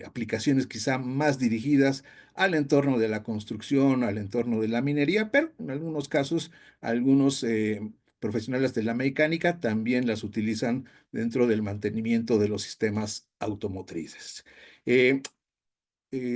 aplicaciones quizá más dirigidas al entorno de la construcción, al entorno de la minería, pero en algunos casos, algunos profesionales de la mecánica también las utilizan dentro del mantenimiento de los sistemas automotrices. Eh,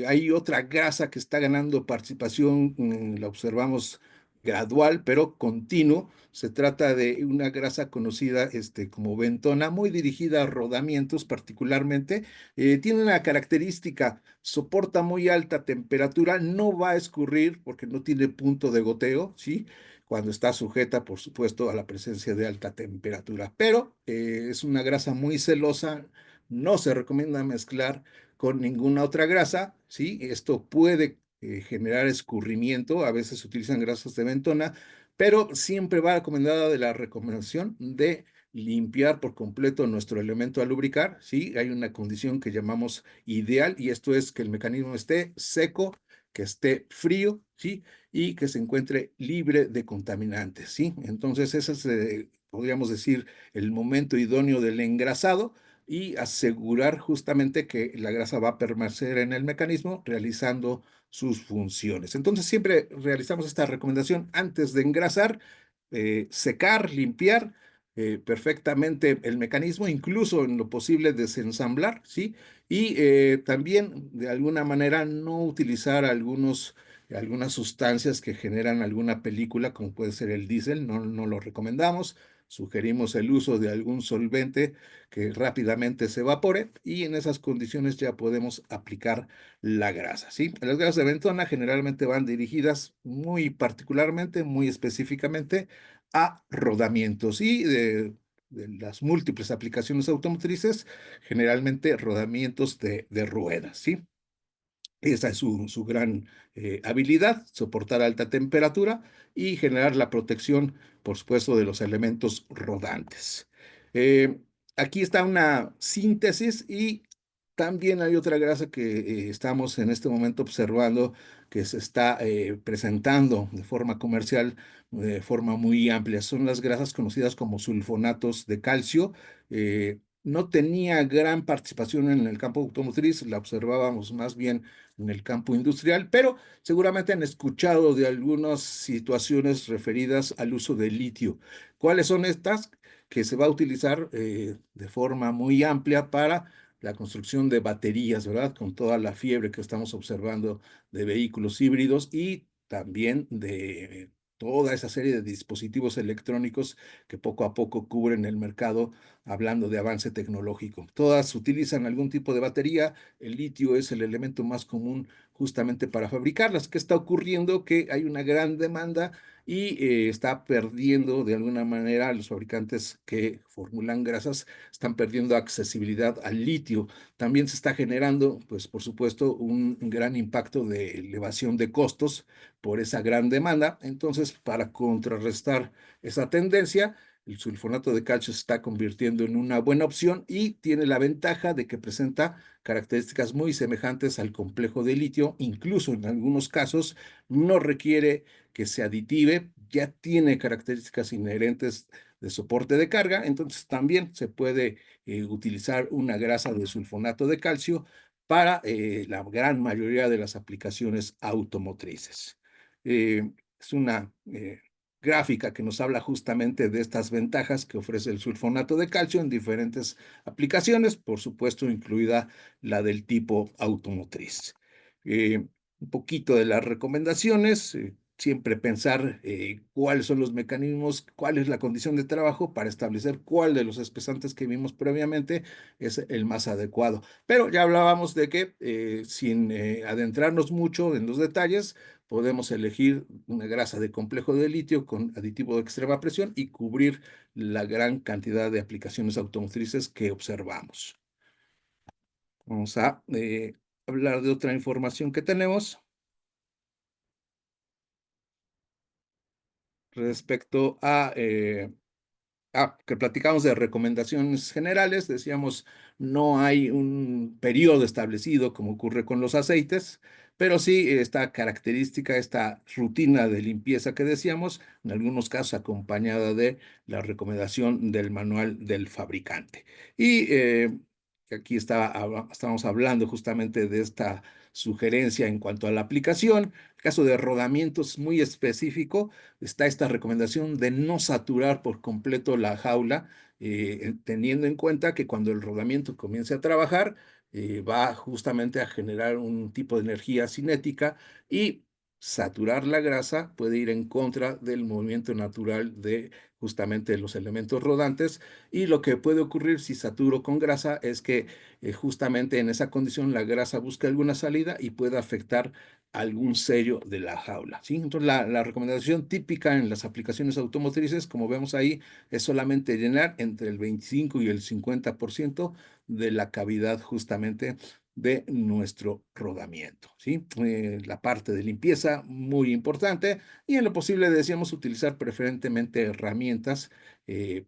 Hay otra grasa que está ganando participación, la observamos gradual, pero continuo. Se trata de una grasa conocida como bentona, muy dirigida a rodamientos particularmente. Tiene una característica, soporta muy alta temperatura, no va a escurrir porque no tiene punto de goteo, ¿sí? Cuando está sujeta, por supuesto, a la presencia de alta temperatura. Pero es una grasa muy celosa, no se recomienda mezclar con ninguna otra grasa, ¿sí? Esto puede generar escurrimiento, a veces se utilizan grasas de bentona, pero siempre va recomendada de la recomendación de limpiar por completo nuestro elemento a lubricar, ¿sí? Hay una condición que llamamos ideal, y esto es que el mecanismo esté seco, que esté frío, ¿sí? Y que se encuentre libre de contaminantes, ¿sí? Entonces ese es, podríamos decir, el momento idóneo del engrasado, y asegurar justamente que la grasa va a permanecer en el mecanismo realizando sus funciones. Entonces siempre realizamos esta recomendación antes de engrasar: secar, limpiar, perfectamente el mecanismo, incluso en lo posible desensamblar, ¿sí? Y también de alguna manera no utilizar algunas sustancias que generan alguna película, como puede ser el diésel, no lo recomendamos. Sugerimos el uso de algún solvente que rápidamente se evapore y en esas condiciones ya podemos aplicar la grasa, ¿sí? Las grasas de Ventona generalmente van dirigidas muy particularmente, muy específicamente a rodamientos y de las múltiples aplicaciones automotrices, generalmente rodamientos de ruedas, ¿sí? Esa es su gran habilidad, soportar alta temperatura y generar la protección, por supuesto, de los elementos rodantes. Eh, Aquí está una síntesis y también hay otra grasa que estamos en este momento observando que se está presentando de forma comercial, de forma muy amplia. Son las grasas conocidas como sulfonatos de calcio. No tenía gran participación en el campo automotriz, la observábamos más bien en el campo industrial, pero seguramente han escuchado de algunas situaciones referidas al uso del litio. ¿Cuáles son estas? Que se va a utilizar de forma muy amplia para la construcción de baterías, ¿verdad? Con toda la fiebre que estamos observando de vehículos híbridos y también de toda esa serie de dispositivos electrónicos que poco a poco cubren el mercado, hablando de avance tecnológico. Todas utilizan algún tipo de batería. El litio es el elemento más común justamente para fabricarlas. ¿Qué está ocurriendo? Que hay una gran demanda y está perdiendo de alguna manera los fabricantes que formulan grasas, están perdiendo accesibilidad al litio. También se está generando, pues por supuesto, un gran impacto de elevación de costos por esa gran demanda. Entonces, para contrarrestar esa tendencia, el sulfonato de calcio se está convirtiendo en una buena opción y tiene la ventaja de que presenta características muy semejantes al complejo de litio, incluso en algunos casos no requiere que se aditive, ya tiene características inherentes de soporte de carga, entonces también se puede utilizar una grasa de sulfonato de calcio para la gran mayoría de las aplicaciones automotrices. Es una gráfica que nos habla justamente de estas ventajas que ofrece el sulfonato de calcio en diferentes aplicaciones, por supuesto, incluida la del tipo automotriz. Un poquito de las recomendaciones, siempre pensar cuáles son los mecanismos, cuál es la condición de trabajo para establecer cuál de los espesantes que vimos previamente es el más adecuado. Pero ya hablábamos de que sin adentrarnos mucho en los detalles, podemos elegir una grasa de complejo de litio con aditivo de extrema presión y cubrir la gran cantidad de aplicaciones automotrices que observamos. Vamos a hablar de otra información que tenemos respecto a que platicamos de recomendaciones generales, decíamos, no hay un periodo establecido como ocurre con los aceites, pero sí esta característica, esta rutina de limpieza que decíamos, en algunos casos acompañada de la recomendación del manual del fabricante. Y aquí estamos hablando justamente de esta sugerencia en cuanto a la aplicación. En el caso de rodamientos muy específico, está esta recomendación de no saturar por completo la jaula, teniendo en cuenta que cuando el rodamiento comience a trabajar, va justamente a generar un tipo de energía cinética y saturar la grasa puede ir en contra del movimiento natural de justamente los elementos rodantes y lo que puede ocurrir si saturo con grasa es que justamente en esa condición la grasa busca alguna salida y puede afectar algún sello de la jaula, ¿sí? Entonces, la recomendación típica en las aplicaciones automotrices, como vemos ahí, es solamente llenar entre el 25 y el 50% de la cavidad justamente de nuestro rodamiento, ¿sí? La parte de limpieza, muy importante, y en lo posible decíamos utilizar preferentemente herramientas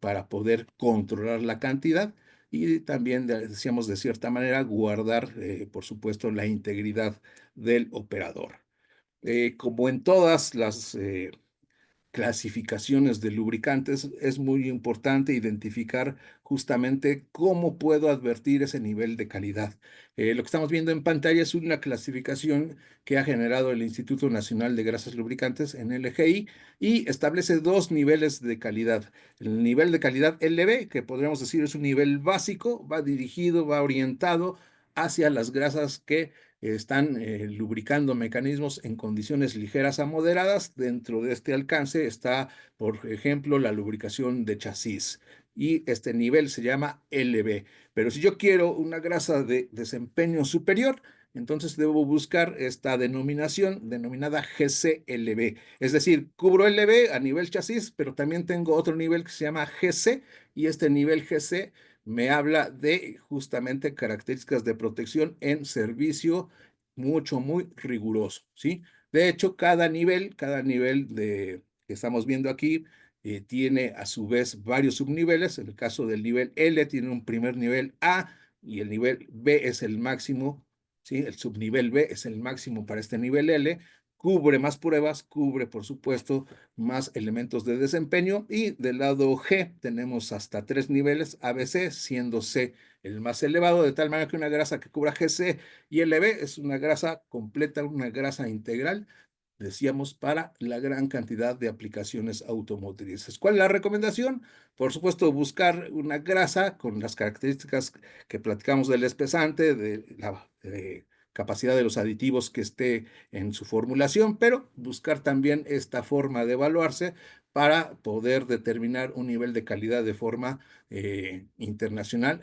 para poder controlar la cantidad y también, decíamos de cierta manera, guardar, por supuesto, la integridad del operador. Como en todas las clasificaciones de lubricantes, es muy importante identificar justamente cómo puedo advertir ese nivel de calidad. Lo que estamos viendo en pantalla es una clasificación que ha generado el Instituto Nacional de Grasas Lubricantes, en NLGI, y establece dos niveles de calidad. El nivel de calidad LB, que podríamos decir es un nivel básico, va dirigido, va orientado hacia las grasas que están lubricando mecanismos en condiciones ligeras a moderadas. Dentro de este alcance está, por ejemplo, la lubricación de chasis. Y este nivel se llama LB. Pero si yo quiero una grasa de desempeño superior, entonces debo buscar esta denominación denominada GC-LB. Es decir, cubro LB a nivel chasis, pero también tengo otro nivel que se llama GC, y este nivel GC me habla de justamente características de protección en servicio muy riguroso, ¿sí? De hecho, cada nivel que estamos viendo aquí tiene a su vez varios subniveles. En el caso del nivel L tiene un primer nivel A y el nivel B es el máximo, ¿sí? El subnivel B es el máximo para este nivel L. Cubre más pruebas, cubre, por supuesto, más elementos de desempeño, y del lado G tenemos hasta tres niveles ABC, siendo C el más elevado, de tal manera que una grasa que cubra GC y LB es una grasa completa, una grasa integral, decíamos, para la gran cantidad de aplicaciones automotrices. ¿Cuál es la recomendación? Por supuesto, buscar una grasa con las características que platicamos del espesante, de la capacidad de los aditivos que esté en su formulación, pero buscar también esta forma de evaluarse para poder determinar un nivel de calidad de forma internacional,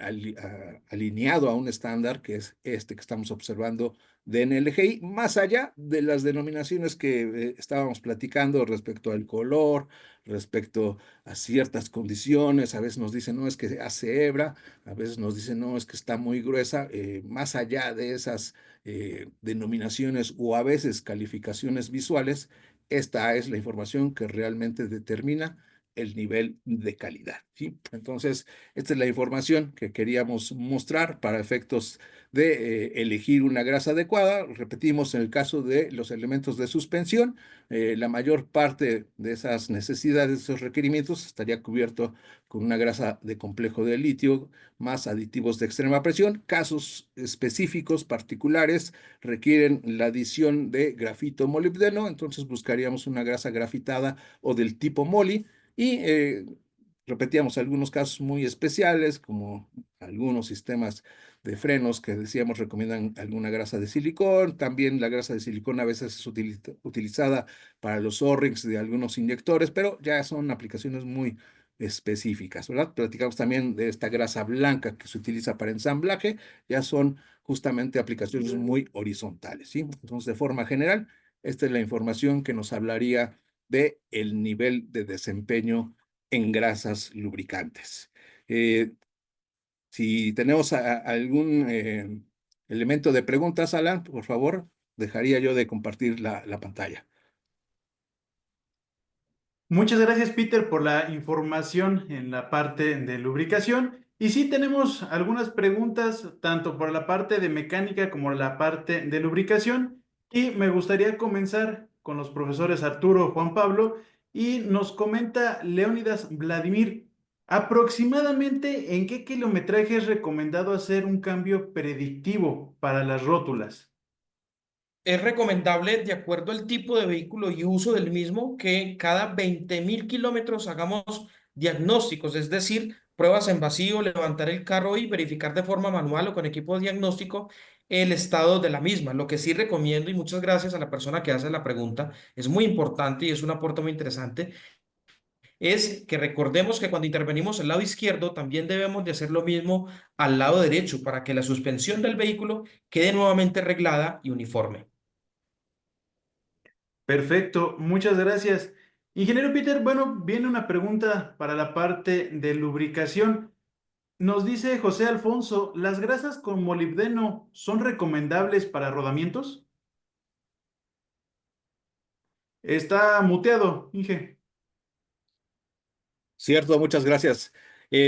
alineado a un estándar que es este que estamos observando de NLGI, más allá de las denominaciones que estábamos platicando respecto al color, respecto a ciertas condiciones. A veces nos dicen, no, es que hace hebra, a veces nos dicen, no, es que está muy gruesa. Más allá de esas denominaciones o a veces calificaciones visuales, esta es la información que realmente determina el nivel de calidad, ¿sí? Entonces, esta es la información que queríamos mostrar para efectos de elegir una grasa adecuada. Repetimos, en el caso de los elementos de suspensión, la mayor parte de esas necesidades, de esos requerimientos, estaría cubierto con una grasa de complejo de litio más aditivos de extrema presión. Casos específicos, particulares, requieren la adición de grafito molibdeno, entonces buscaríamos una grasa grafitada o del tipo moli. Y repetíamos algunos casos muy especiales, como algunos sistemas de frenos que decíamos recomiendan alguna grasa de silicón. También la grasa de silicón a veces es utilizada para los O-rings de algunos inyectores, pero ya son aplicaciones muy específicas, ¿verdad? Platicamos también de esta grasa blanca que se utiliza para ensamblaje. Ya son justamente aplicaciones muy horizontales, ¿sí? Entonces, de forma general, esta es la información que nos hablaría de el nivel de desempeño en grasas lubricantes. Si tenemos algún elemento de preguntas, Alan, por favor, dejaría yo de compartir la pantalla. Muchas gracias, Peter, por la información en la parte de lubricación. Y sí tenemos algunas preguntas, tanto por la parte de mecánica como la parte de lubricación. Y me gustaría comenzar con los profesores Arturo, Juan Pablo, y nos comenta Leónidas Vladimir, aproximadamente en qué kilometraje es recomendado hacer un cambio predictivo para las rótulas. Es recomendable, de acuerdo al tipo de vehículo y uso del mismo, que cada 20.000 kilómetros hagamos diagnósticos, es decir, pruebas en vacío, levantar el carro y verificar de forma manual o con equipo de diagnóstico el estado de la misma. Lo que sí recomiendo, y muchas gracias a la persona que hace la pregunta, es muy importante y es un aporte muy interesante, es que recordemos que cuando intervenimos al lado izquierdo, también debemos de hacer lo mismo al lado derecho para que la suspensión del vehículo quede nuevamente reglada y uniforme. Perfecto, muchas gracias. Ingeniero Peter, bueno, viene una pregunta para la parte de lubricación. Nos dice José Alfonso, ¿las grasas con molibdeno son recomendables para rodamientos? Está muteado, Inge. Cierto, muchas gracias.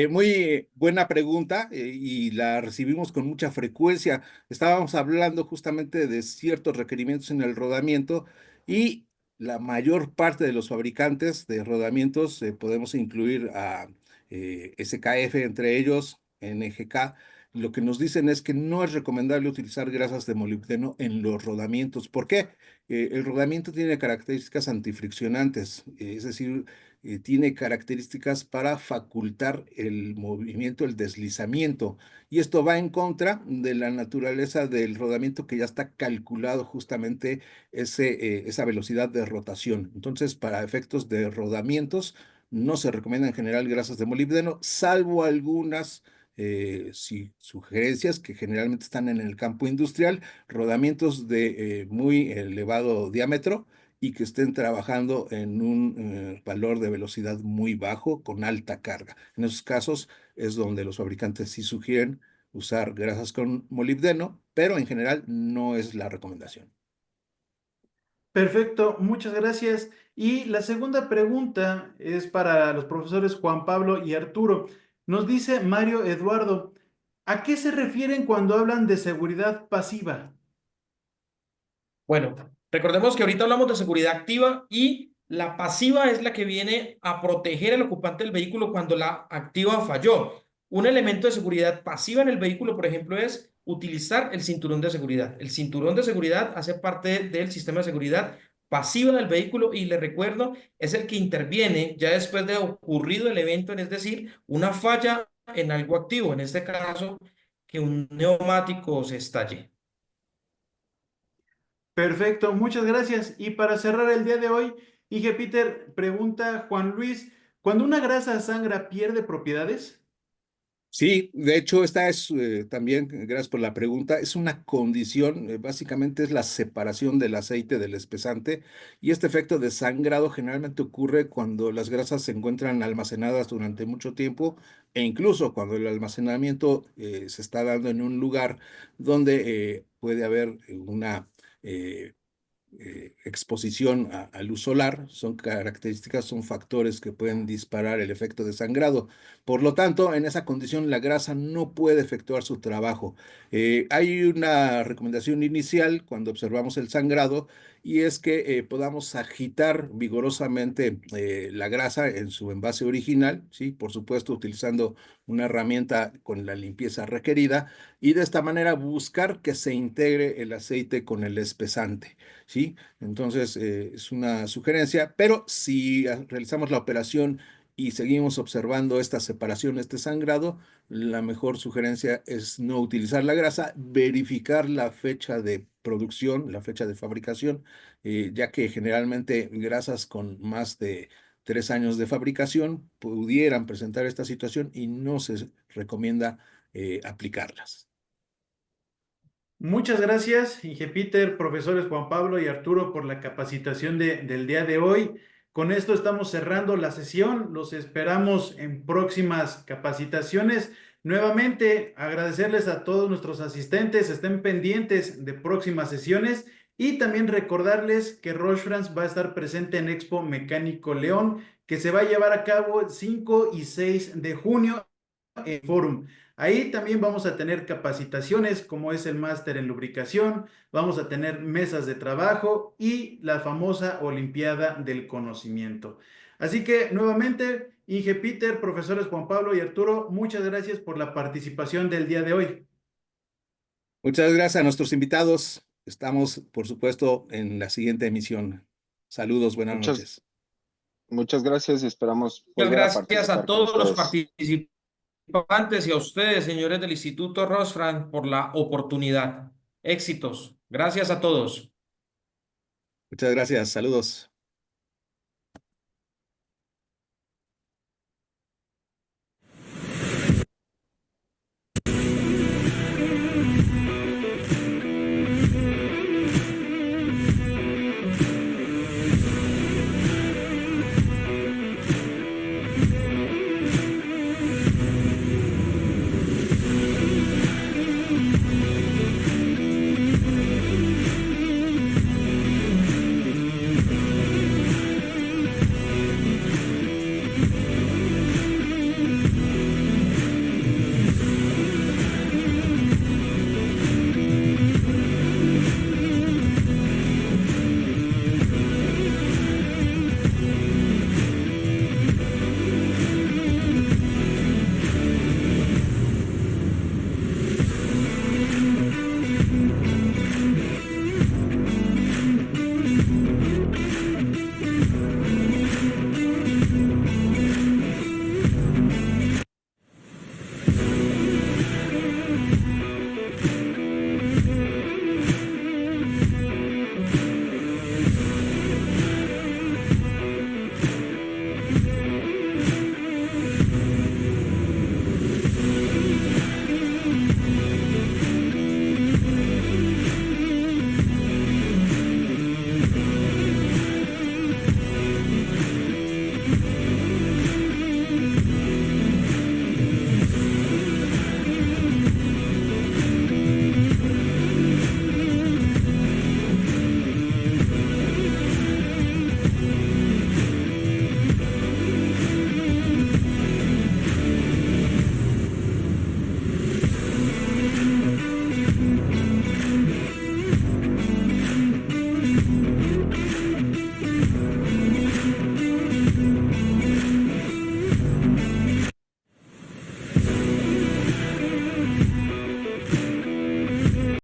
Muy buena pregunta, y la recibimos con mucha frecuencia. Estábamos hablando justamente de ciertos requerimientos en el rodamiento, y la mayor parte de los fabricantes de rodamientos, podemos incluir a SKF entre ellos, NGK. Lo que nos dicen es que no es recomendable utilizar grasas de molibdeno en los rodamientos. ¿Por qué? El rodamiento tiene características antifriccionantes, es decir, tiene características para facultar el movimiento, el deslizamiento. Y esto va en contra de la naturaleza del rodamiento, que ya está calculado justamente esa velocidad de rotación. Entonces, para efectos de rodamientos, no se recomienda en general grasas de molibdeno, salvo algunas sugerencias que generalmente están en el campo industrial, rodamientos de muy elevado diámetro y que estén trabajando en un valor de velocidad muy bajo con alta carga. En esos casos es donde los fabricantes sí sugieren usar grasas con molibdeno, pero en general no es la recomendación. Perfecto, muchas gracias. Y la segunda pregunta es para los profesores Juan Pablo y Arturo. Nos dice Mario Eduardo, ¿a qué se refieren cuando hablan de seguridad pasiva? Bueno, recordemos que ahorita hablamos de seguridad activa y la pasiva es la que viene a proteger al ocupante del vehículo cuando la activa falló. Un elemento de seguridad pasiva en el vehículo, por ejemplo, es utilizar el cinturón de seguridad. El cinturón de seguridad hace parte del sistema de seguridad pasiva del vehículo y le recuerdo, es el que interviene ya después de ocurrido el evento, es decir, una falla en algo activo, en este caso, que un neumático se estalle. Perfecto, muchas gracias. Y para cerrar el día de hoy, Inge Peter, pregunta Juan Luis, ¿cuando una grasa sangra pierde propiedades? Sí, de hecho, esta es también, gracias por la pregunta, es una condición, básicamente es la separación del aceite del espesante, y este efecto de sangrado generalmente ocurre cuando las grasas se encuentran almacenadas durante mucho tiempo, e incluso cuando el almacenamiento se está dando en un lugar donde puede haber una eh, exposición a luz solar. Son características, son factores que pueden disparar el efecto de sangrado. Por lo tanto, en esa condición la grasa no puede efectuar su trabajo. Hay una recomendación inicial cuando observamos el sangrado, y es que podamos agitar vigorosamente la grasa en su envase original, ¿sí? Por supuesto, utilizando una herramienta con la limpieza requerida, y de esta manera buscar que se integre el aceite con el espesante, ¿sí? Entonces, es una sugerencia, pero si realizamos la operación y seguimos observando esta separación, este sangrado, la mejor sugerencia es no utilizar la grasa, verificar la fecha de producción, la fecha de fabricación, ya que generalmente grasas con más de 3 años de fabricación pudieran presentar esta situación y no se recomienda aplicarlas. Muchas gracias, Inge Peter, profesores Juan Pablo y Arturo, por la capacitación del día de hoy. Con esto estamos cerrando la sesión. Los esperamos en próximas capacitaciones. Nuevamente, agradecerles a todos nuestros asistentes. Estén pendientes de próximas sesiones y también recordarles que Roche France va a estar presente en Expo Mecánico León, que se va a llevar a cabo el 5 y 6 de junio en Forum. Ahí también vamos a tener capacitaciones como es el máster en lubricación, vamos a tener mesas de trabajo y la famosa Olimpiada del Conocimiento. Así que nuevamente, Inge Peter, profesores Juan Pablo y Arturo, muchas gracias por la participación del día de hoy. Muchas gracias a nuestros invitados. Estamos, por supuesto, en la siguiente emisión. Saludos, buenas Muchas, noches. muchas gracias y esperamos Muchas volver a gracias a participar con todos los ustedes. participantes y a ustedes, señores del Instituto Rosfran, por la oportunidad. Éxitos. Gracias a todos. Muchas gracias. Saludos.